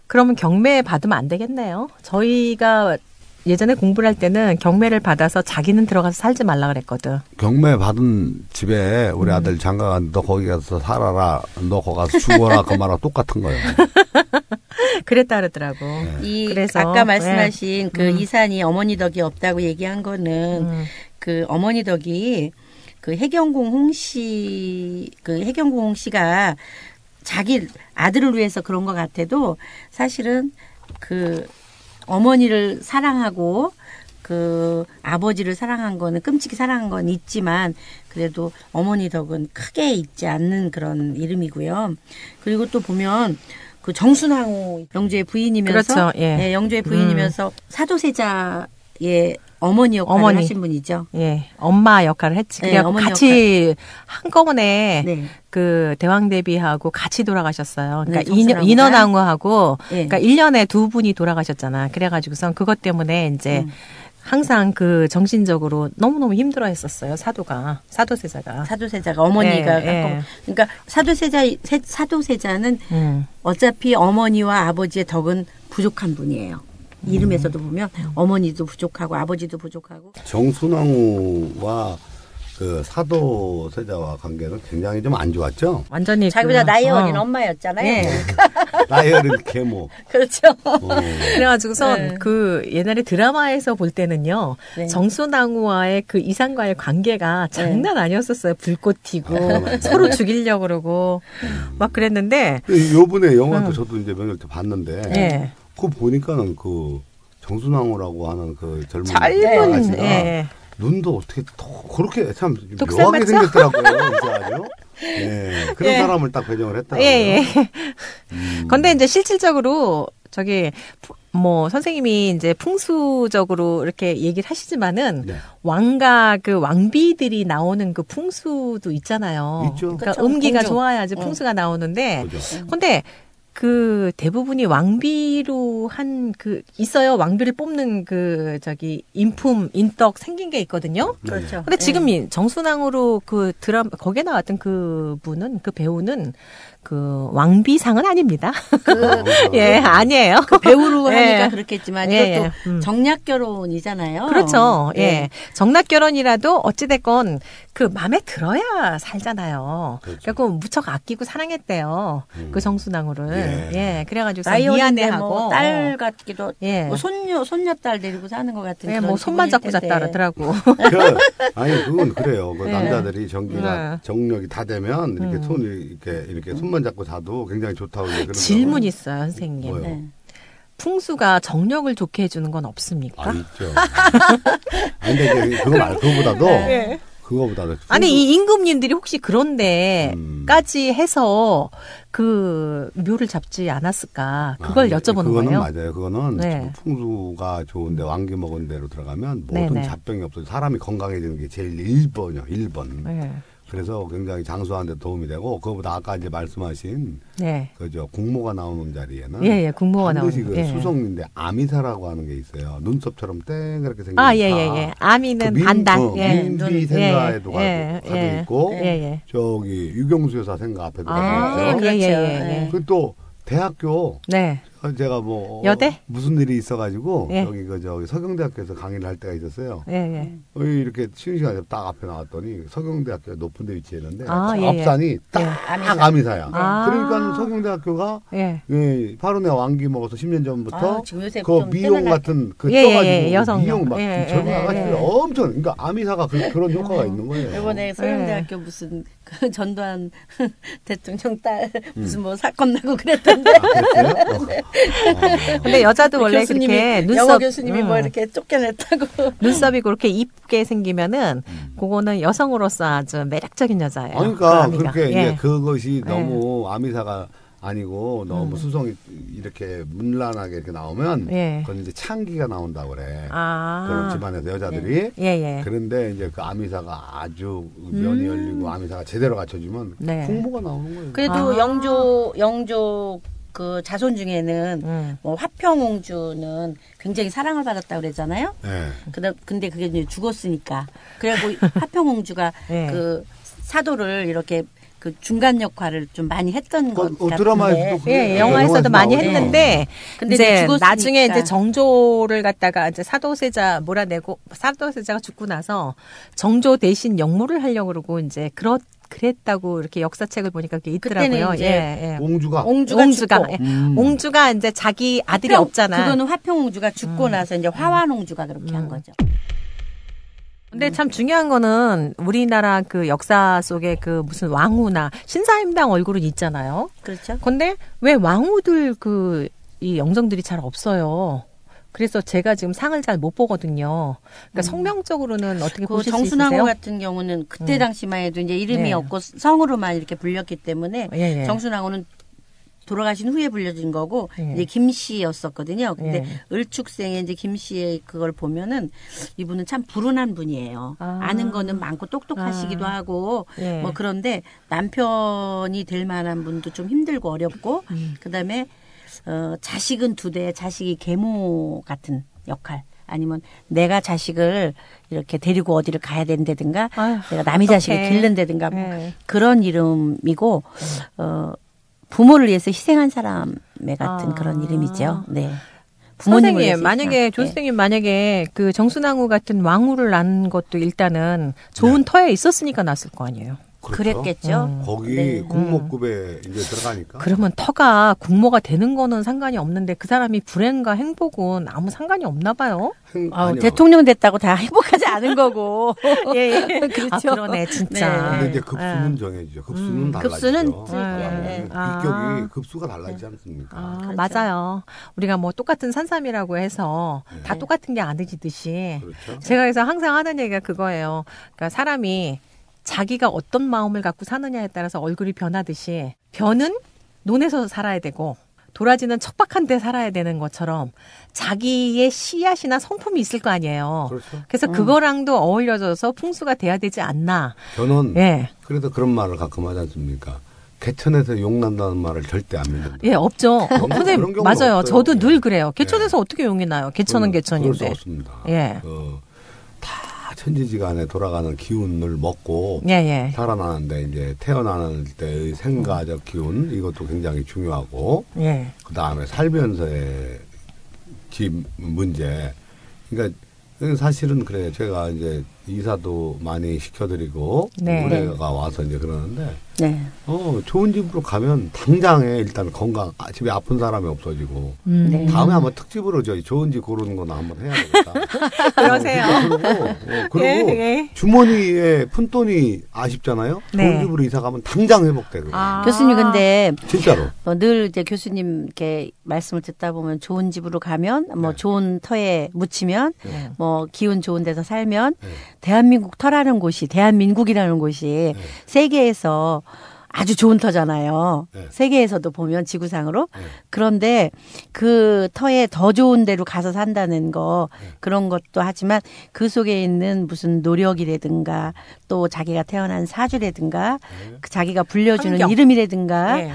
그러면 경매 받으면 안 되겠네요. 저희가 예전에 공부를 할 때는 경매를 받아서 자기는 들어가서 살지 말라 그랬거든. 경매 받은 집에 우리 아들 장가가 너 거기 가서 살아라. 너 거기 가서 죽어라. 그 말하고 똑같은 거예요. 그랬다 그러더라고. 그래서 아까 말씀하신 그 이산이 어머니 덕이 없다고 얘기한 거는 그 어머니 덕이 그 해경궁 홍씨가 자기 아들을 위해서 그런 것 같아도 사실은 그 어머니를 사랑하고 그 아버지를 사랑한 거는 끔찍이 사랑한 건 있지만 그래도 어머니 덕은 크게 있지 않는 그런 이름이고요. 그리고 또 보면 그 정순항후 영조의 부인이면서 그렇죠. 예. 영조의 부인이면서 사도세자의 어머니 역할을 하신 분이죠. 예, 엄마 역할을 했지. 네, 그래서 어머니 같이 한꺼번에 네. 그 대왕 대비하고 같이 돌아가셨어요. 그러니까 네, 정순왕후가. 인원왕후하고 네. 그러니까 1년에 두 분이 돌아가셨잖아. 그래가지고선 그것 때문에 이제 항상 그 정신적으로 너무너무 힘들어했었어요. 사도세자가. 사도세자가 어머니가 예. 그러니까 사도세자는 어차피 어머니와 아버지의 덕은 부족한 분이에요. 이름에서도 보면 어머니도 부족하고 아버지도 부족하고. 정순왕후와 그 사도세자와 관계는 굉장히 좀 안 좋았죠. 완전히 자기보다 나이 어린 엄마였잖아요. 예. 나이 어린 계모. 그렇죠. 그래가지고선 그 옛날에 드라마에서 볼 때는요. 네. 정순왕후와의 그 이상과의 관계가 장난 아니었었어요. 불꽃 튀고 맞아요. 서로 죽이려고 그러고 막 그랬는데 요번에 영화도 저도 이제 몇년 때 봤는데 예. 그거 보니까는 그 정순왕후라고 하는 그 젊은 짧은 아가씨가 예. 눈도 어떻게 더 그렇게 참 독살 묘하게 맞죠? 생겼더라고요. 이상하죠? 예. 그런 예. 사람을 딱 배정을 했더라고요. 예. 근데 이제 실질적으로 저기 뭐 선생님이 이제 풍수적으로 이렇게 얘기를 하시지만은 네. 왕과 그 왕비들이 나오는 그 풍수도 있잖아요. 있죠. 그러니까 그쵸, 음기가 공주. 좋아야지 풍수가 나오는데 그죠. 근데 그 대부분이 왕비로 한 그 있어요. 왕비를 뽑는 그 저기 인품 인덕 생긴 게 있거든요. 그렇죠. 근데 지금 이 정순왕으로 그 드라마 거기에 나왔던 그 분은 그 배우는 그 왕비상은 아닙니다. 예, 아니에요. 그 배우로 예. 하니까 그렇겠지만 예, 이것도 예. 정략 결혼이잖아요. 그렇죠. 네. 예. 정략 결혼이라도 어찌됐건 그 마음에 들어야 살잖아요. 그렇죠. 그래서 무척 아끼고 사랑했대요. 그 정순왕후를. 예. 예. 그래가지고 나이 어린데 미안해하고. 뭐딸 같기도 예. 뭐 손녀딸 데리고 사는 것 같은 예, 그런 뭐 손만 기분일 잡고 텐데. 잤다 그러더라고. 아니 그건 그래요. 그 네. 남자들이 전기가 네. 정력이 다 되면 이렇게 손이 이렇게 손만 잡고 자도 굉장히 좋다고 그러더라고요. 질문 있어요, 선생님. 뭐요? 네. 풍수가 정력을 좋게 해주는 건 없습니까? 아 있죠. 아니 근데 이제 그거보다도 네. 그거보다도 아니 이 임금님들이 혹시 그런데까지 해서 그 묘를 잡지 않았을까? 그걸 여쭤보는 그거는 거예요. 맞아요. 그거는 네. 풍수가 좋은데 왕기 먹은 대로 들어가면 네, 모든 네. 잡병이 없어져 사람이 건강해지는 게 제일 1번이요. 1번. 네. 그래서 굉장히 장수하는 데 도움이 되고 그거보다 아까 이제 말씀하신 네. 그저 국모가 나오는 자리에는 예, 예, 국모가 반드시 나오는. 그 예. 수성인데 아미사라고 하는 게 있어요. 눈썹처럼 땡그랗게 생긴 아, 예, 예, 예. 아미는 단단. 예. 민비 생가에도 예, 가도 예. 있고 예, 예. 저기 유경수 여사 생가 앞에도 아, 가도 있죠. 그렇죠. 예, 예, 예. 그또 대학교 네. 제가 뭐 여대? 무슨 일이 있어가지고 예. 여기 그 저기 서경대학교에서 강의를 할 때가 있었어요. 예, 예. 이렇게 쉬는 시간에 딱 앞에 나왔더니 서경대학교 높은 데 위치했는데 아, 예, 예. 앞산이 딱 아미사. 아미사야. 아. 그러니까 서경대학교가 예. 예, 파룬의 왕기 먹어서 10년 전부터 아, 지금 요새 그 좀 미용 뜨는 같은 그 예, 떠가지고 예, 예, 여성용. 미용 막 예, 젊은 예, 아가씨들 예. 엄청 그러니까 아미사가 그런 효과가 있는 거예요. 이번에 서영대학교 무슨 그 전두환 대통령 딸 무슨 뭐 사건 나고 그랬던데. 근데 여자도 원래 교수님이, 그렇게 영어 눈썹 교수님이 뭐 이렇게 쫓겨냈다고. 눈썹이 그렇게 이쁘게 생기면은 그거는 여성으로서 아주 매력적인 여자예요. 그러니까 아미가. 그렇게 예. 이제 그것이 너무 아미사가 아니고 너무 수성이 이렇게 문란하게 이렇게 나오면 예. 그건 이제 창기가 나온다고 그래. 아. 그런 집안에서 여자들이 예, 예. 그런데 이제 그 아미사가 아주 면이 열리고 아미사가 제대로 갖춰주면 네. 풍모가 나오는 거예요. 그래도 아. 영조 그 자손 중에는 뭐 화평옹주는 굉장히 사랑을 받았다고 그랬잖아요. 네. 근데 그게 이제 죽었으니까. 그리고 화평옹주가 예. 그 사도를 이렇게 그 중간 역할을 좀 많이 했던 것 같은데. 드라마에서도 예, 영화에서도 많이 나오죠. 했는데 근데 이제 이제 죽었으니까. 나중에 이제 정조를 갖다가 이제 사도세자 몰아내고 사도세자가 죽고 나서 정조 대신 역무를 하려고 그러고 이제 그랬다고 이렇게 역사책을 보니까 그게 있더라고요. 그때는 이제 예, 예. 옹주가 옹주가 죽고. 예. 옹주가 이제 자기 아들이 없잖아. 그거는 화평옹주가 죽고 나서 이제 화완옹주가 그렇게 한 거죠. 근데 참 중요한 거는 우리나라 그 역사 속에 그 무슨 왕후나 신사임당 얼굴은 있잖아요. 그렇죠. 근데 왜 왕후들 이 영정들이 잘 없어요. 그래서 제가 지금 상을 잘 못 보거든요. 그러니까 성명적으로는 어떻게 그 보실 수 정순왕후 있으세요? 같은 경우는 그때 당시만 해도 이제 이름이 네. 없고 성으로만 이렇게 불렸기 때문에 예, 예. 정순왕후는 돌아가신 후에 불려진 거고 예. 이제 김씨였었거든요. 근데 예. 을축생의 이제 김씨의 그걸 보면은 이분은 참 불운한 분이에요. 아. 아는 거는 많고 똑똑하시기도 하고 예. 뭐 그런데 남편이 될 만한 분도 좀 힘들고 어렵고 그다음에 자식은 2대, 자식이 계모 같은 역할. 아니면 내가 자식을 이렇게 데리고 어디를 가야 된다든가 아휴, 내가 남의 자식을 어떡해. 기른다든가 뭐 네. 그런 이름이고 부모를 위해서 희생한 사람의 같은 아. 그런 이름이죠. 네. 선생님, 위해서 만약에 희생한. 조 선생님 만약에 그 정순왕후 같은 왕후를 낳은 것도 일단은 좋은 터에 있었으니까 낳았을 거 아니에요. 그렇죠. 그랬겠죠. 거기 네. 국모급에 이제 들어가니까. 그러면 터가 국모가 되는 거는 상관이 없는데 그 사람이 불행과 행복은 아무 상관이 없나 봐요. 아니요. 대통령 됐다고 다 행복하지 않은 거고. 예, 예. 그렇죠. 아, 그러네, 진짜. 근데 이제 급수는 정해지죠. 급수는 달라지죠. 급수는 네. 아. 비격이 급수가 달라지지 않습니까? 아, 그렇죠. 맞아요. 우리가 뭐 똑같은 산삼이라고 해서 다 똑같은 게 아니듯이 그렇죠. 제가 그래서 항상 하는 얘기가 그거예요. 그러니까 사람이 자기가 어떤 마음을 갖고 사느냐에 따라서 얼굴이 변하듯이 변은 논에서 살아야 되고 도라지는 척박한 데 살아야 되는 것처럼 자기의 씨앗이나 성품이 있을 거 아니에요. 그렇죠. 그래서 그거랑도 어울려져서 풍수가 돼야 되지 않나. 저는 예. 그래도 그런 말을 가끔 하지 않습니까? 개천에서 용난다는 말을 절대 안 믿는다. 예, 없죠. 선생님, 그런 경우는 맞아요. 없어요. 저도 늘 그래요. 예. 개천에서 어떻게 용이 나요? 개천은 그럴 수 개천인데. 없습니다. 예. 다 천지지간에 돌아가는 기운을 먹고 예, 예. 살아나는데 이제 태어나는 때의 생가적 기운 이것도 굉장히 중요하고 예. 그 다음에 살면서의 문제. 그러니까 사실은 그래요. 제가 이제 이사도 많이 시켜드리고 네. 노래가 와서 이제 그러는데 네. 좋은 집으로 가면 당장에 일단 건강 집에 아픈 사람이 없어지고 네. 다음에 한번 특집으로 저희 좋은 집 고르는 거나 한번 해야 되겠다. 그러세요. 그리고 예, 예. 주머니에 푼돈이 아쉽잖아요. 네. 좋은 집으로 이사 가면 당장 회복되고 아. 교수님 근데 진짜로. 늘 이제 교수님께 말씀을 듣다 보면 좋은 집으로 가면 뭐 네. 좋은 터에 묻히면 네. 뭐 기운 좋은 데서 살면 네. 대한민국 터라는 곳이 대한민국이라는 곳이 네. 세계에서 아주 좋은 터잖아요. 네. 세계에서도 보면 지구상으로. 네. 그런데 그 터에 더 좋은 데로 가서 산다는 거 네. 그런 것도 하지만 그 속에 있는 무슨 노력이라든가 또 자기가 태어난 사주라든가 그 자기가 불려주는 환경. 이름이라든가 예.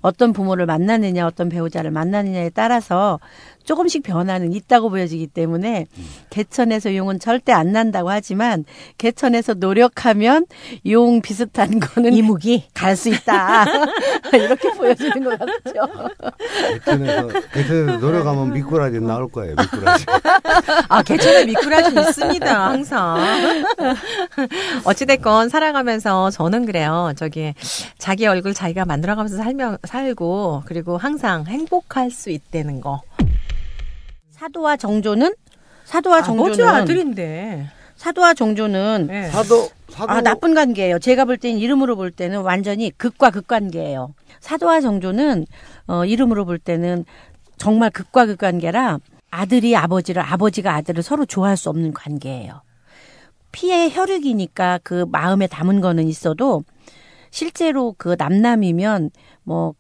어떤 부모를 만나느냐 어떤 배우자를 만나느냐에 따라서 조금씩 변화는 있다고 보여지기 때문에 개천에서 용은 절대 안 난다고 하지만 개천에서 노력하면 용 비슷한 거는 이무기. 갈 수 있다. 이렇게 보여지는 것 같죠. 개천에서 노력하면 미꾸라지 나올 거예요. 미꾸라지. 아, 개천에 미꾸라지 있습니다, 항상. 어찌됐건 살아가면서 저는 그래요. 자기 얼굴 자기가 만들어가면서 살고, 그리고 항상 행복할 수 있다는 거. 사도와 정조는 아버지 아들인데. 사도와 정조는 네. 사도 나쁜 관계예요. 제가 볼 때는 이름으로 볼 때는 완전히 극과 극 관계예요. 사도와 정조는 이름으로 볼 때는 정말 극과 극 관계라 아들이 아버지를 아버지가 아들을 서로 좋아할 수 없는 관계예요. 피의 혈육이니까 그 마음에 담은 거는 있어도 실제로 그 남남이면 뭐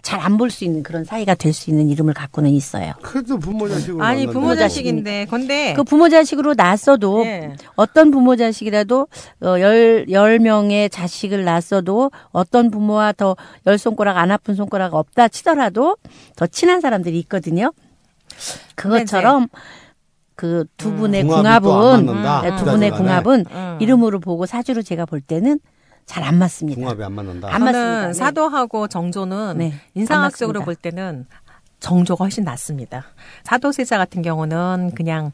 잘 안 볼 수 있는 그런 사이가 될 수 있는 이름을 갖고는 있어요. 그래도 부모 자식으로 아니, 만났는데. 부모 자식인데. 근데. 그 부모 자식으로 낳았어도 예. 어떤 부모 자식이라도 10명의 자식을 낳았어도 어떤 부모와 더 10손가락 안 아픈 손가락 없다 치더라도 더 친한 사람들이 있거든요. 그것처럼 그 두 분의 궁합이 또안 궁합은 맞는다. 두 분의 그다지 궁합은 음. 이름으로 보고 사주로 제가 볼 때는 잘 안 맞습니다. 궁합이 안 맞는다. 안 저는 맞습니다. 네. 사도하고 정조는 네, 인상학적으로 안 볼 때는 정조가 훨씬 낫습니다. 사도세자 같은 경우는 그냥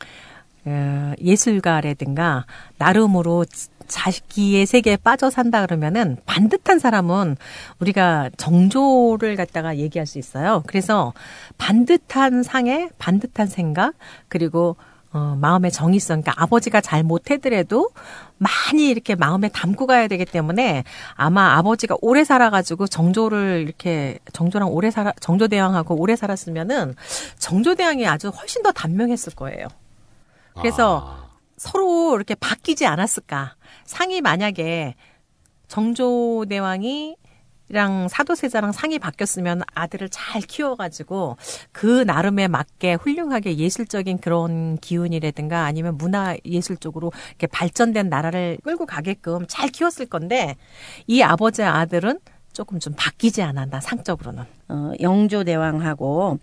예술가라든가 나름으로 자기의 세계에 빠져 산다 그러면은 반듯한 사람은 우리가 정조를 갖다가 얘기할 수 있어요. 그래서 반듯한 상에 반듯한 생각 그리고 마음의 정의성, 그러니까 아버지가 잘 못하더라도 많이 이렇게 마음에 담고 가야 되기 때문에 아마 아버지가 오래 살아가지고 정조랑 정조대왕하고 오래 살았으면은 정조대왕이 아주 훨씬 더 단명했을 거예요. 그래서 서로 이렇게 바뀌지 않았을까. 상이 만약에 정조대왕이 랑 사도세자랑 상이 바뀌었으면 아들을 잘 키워가지고 그 나름에 맞게 훌륭하게 예술적인 그런 기운이라든가 아니면 문화 예술 쪽으로 이렇게 발전된 나라를 끌고 가게끔 잘 키웠을 건데 이 아버지의 아들은 조금 좀 바뀌지 않았나 상적으로는. 영조대왕하고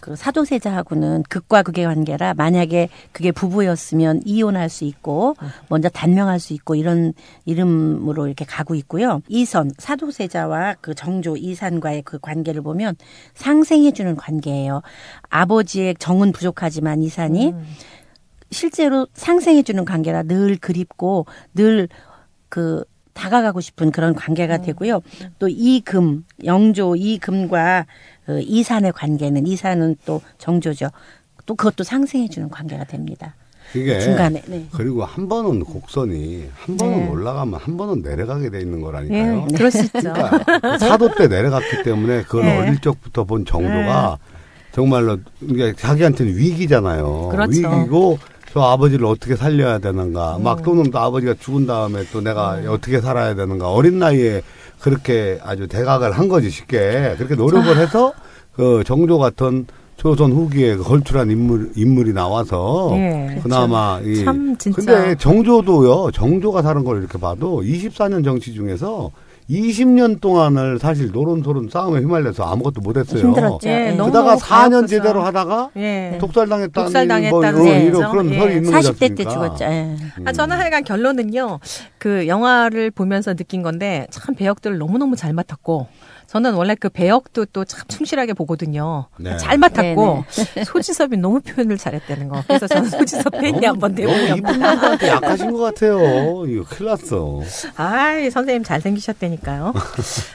그 사도세자하고는 극과 극의 관계라 만약에 그게 부부였으면 이혼할 수 있고 먼저 단명할 수 있고 이런 이름으로 이렇게 가고 있고요. 이선 사도세자와 그 정조 이산과의 그 관계를 보면 상생해주는 관계예요. 아버지의 정은 부족하지만 이산이 실제로 상생해주는 관계라 늘 그립고 늘 그 다가가고 싶은 그런 관계가 되고요. 또 이금 영조 이금과 이산의 관계는 이산은 또 정조죠. 또 그것도 상생해주는 관계가 됩니다. 이게 중간에. 네. 그리고 한 번은 곡선이 한 번은 올라가면 한 번은 내려가게 돼 있는 거라니까요. 그럴 수 있죠. 그러니까 사도 때 내려갔기 때문에 그걸 네. 어릴 적부터 본 정조가 정말로 이게 자기한테는 위기잖아요. 그렇죠. 위기고 저 아버지를 어떻게 살려야 되는가. 막 또는 또 아버지가 죽은 다음에 또 내가 어떻게 살아야 되는가. 어린 나이에 그렇게 아주 대각을 한 거지 쉽게. 그렇게 노력을 해서 그 정조 같은 조선 후기에 그 걸출한 인물이 나와서 예. 그나마 참 진짜. 근데 정조도요. 정조가 사는 걸 이렇게 봐도 24년 정치 중에서 20년 동안을 사실 노론소론 싸움에 휘말려서 아무것도 못했어요. 힘들었죠. 예, 너무 그러다가 4년 가혹해서. 제대로 하다가 예. 독살당했다는 독살당했다는 이런 얘기죠. 그런 예. 설이 있는 거지 40대 때 않습니까? 죽었죠. 예. 저는 하여간 결론은요, 그 영화를 보면서 느낀 건데, 참 배역들을 너무너무 잘 맡았고, 저는 원래 그 배역도 또 참 충실하게 보거든요. 네. 잘 맡았고, 소지섭이 너무 표현을 잘했다는 거. 그래서 저는 소지섭 팬이 한번 너무 되고요. 이쁜 분한테 약하신 것 같아요. 이거 큰일 났어. 아이, 선생님 잘생기셨다니까요.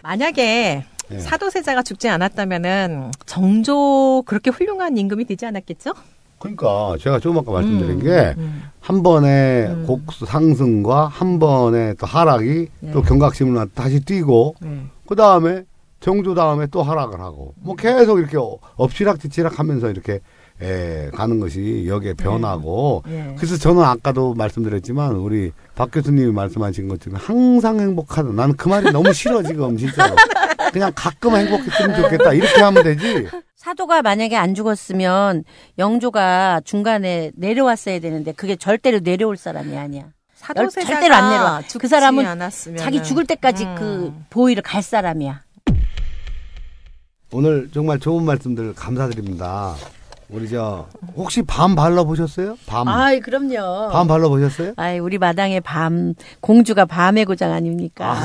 만약에 네. 사도세자가 죽지 않았다면은 정조 그렇게 훌륭한 임금이 되지 않았겠죠? 그러니까 제가 조금 아까 말씀드린 게 한 번에 곡 상승과 한 번에 또 하락이 또 경각심을 다시 뛰고 그 다음에 정조 다음에 또 하락을 하고 뭐 계속 이렇게 엎치락뒤치락 하면서 이렇게 가는 것이 여기에 변하고 그래서 저는 아까도 말씀드렸지만 우리 박 교수님이 말씀하신 것처럼 항상 행복하다. 나는 그 말이 너무 싫어 지금 진짜로. 그냥 가끔 행복했으면 좋겠다. 이렇게 하면 되지. 사도가 만약에 안 죽었으면 영조가 중간에 내려왔어야 되는데 그게 절대로 내려올 사람이 아니야. 사도세자가 절대로 안 내려와. 그 죽지 사람은 않았으면은. 자기 죽을 때까지 그 보위를 갈 사람이야. 오늘 정말 좋은 말씀들 감사드립니다. 우리 혹시 밤 발라보셨어요? 밤. 아이 그럼요. 밤 발라보셨어요? 아이 우리 마당의 밤 공주가 밤의 고장 아닙니까?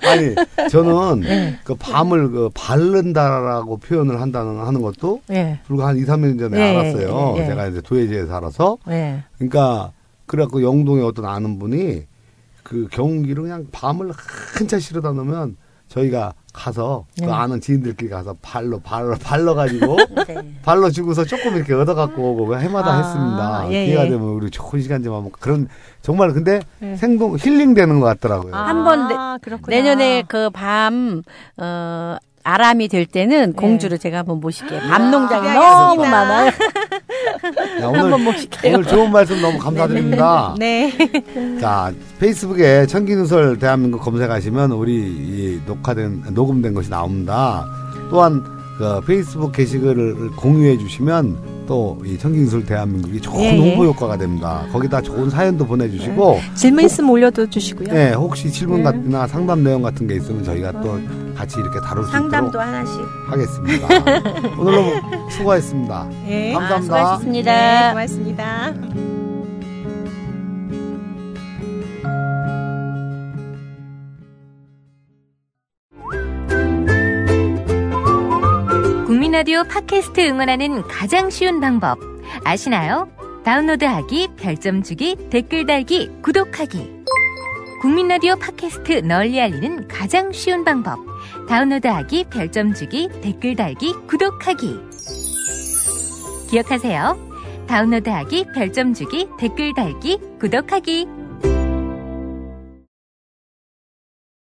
아니 저는 그 밤을 그 바른다라고 표현을 하는 것도 예. 불과 한 2, 3년 전에 예, 알았어요. 예, 예. 제가 이제 도예지에 살아서. 예. 그러니까 그래갖고 영동에 어떤 아는 분이 그 경운기로 그냥 밤을 한차 실어다 놓으면 저희가 가서 그 아는 지인들끼리 가서 발라가지고 네. 발라주고서 조금 이렇게 얻어갖고 오고 해마다 했습니다. 예, 기회가 예. 되면 우리 좋은 시간 좀 한번 그런 정말 근데 생동 힐링되는 것 같더라고요. 한번 그렇구나. 내년에 그 밤 아람이 될 때는 공주를 제가 한번 모실게요. 밤 농장이 너무 많아요. 야, 한번 모실게요. 오늘 좋은 말씀 너무 감사드립니다. 네. 자, 페이스북에 천기누설 대한민국 검색하시면 우리 이 녹음된 것이 나옵니다. 또한 그 페이스북 게시글을 공유해 주시면 또 이 천기누설 대한민국이 좋은 예, 예. 홍보 효과가 됩니다. 거기다 좋은 사연도 보내주시고 질문 있으면 올려도 주시고요. 네, 혹시 질문 같이나 상담 내용 같은 게 있으면 저희가 또 같이 이렇게 다룰 수 상담도 있도록 하나씩. 하겠습니다. 오늘 너무 수고하셨습니다. 예. 감사합니다. 수고하셨습니다. 네, 고맙습니다. 국민라디오 팟캐스트 응원하는 가장 쉬운 방법 아시나요? 다운로드하기, 별점 주기, 댓글 달기, 구독하기. 국민라디오 팟캐스트 널리 알리는 가장 쉬운 방법. 다운로드하기, 별점 주기, 댓글 달기, 구독하기. 기억하세요. 다운로드하기, 별점 주기, 댓글 달기, 구독하기.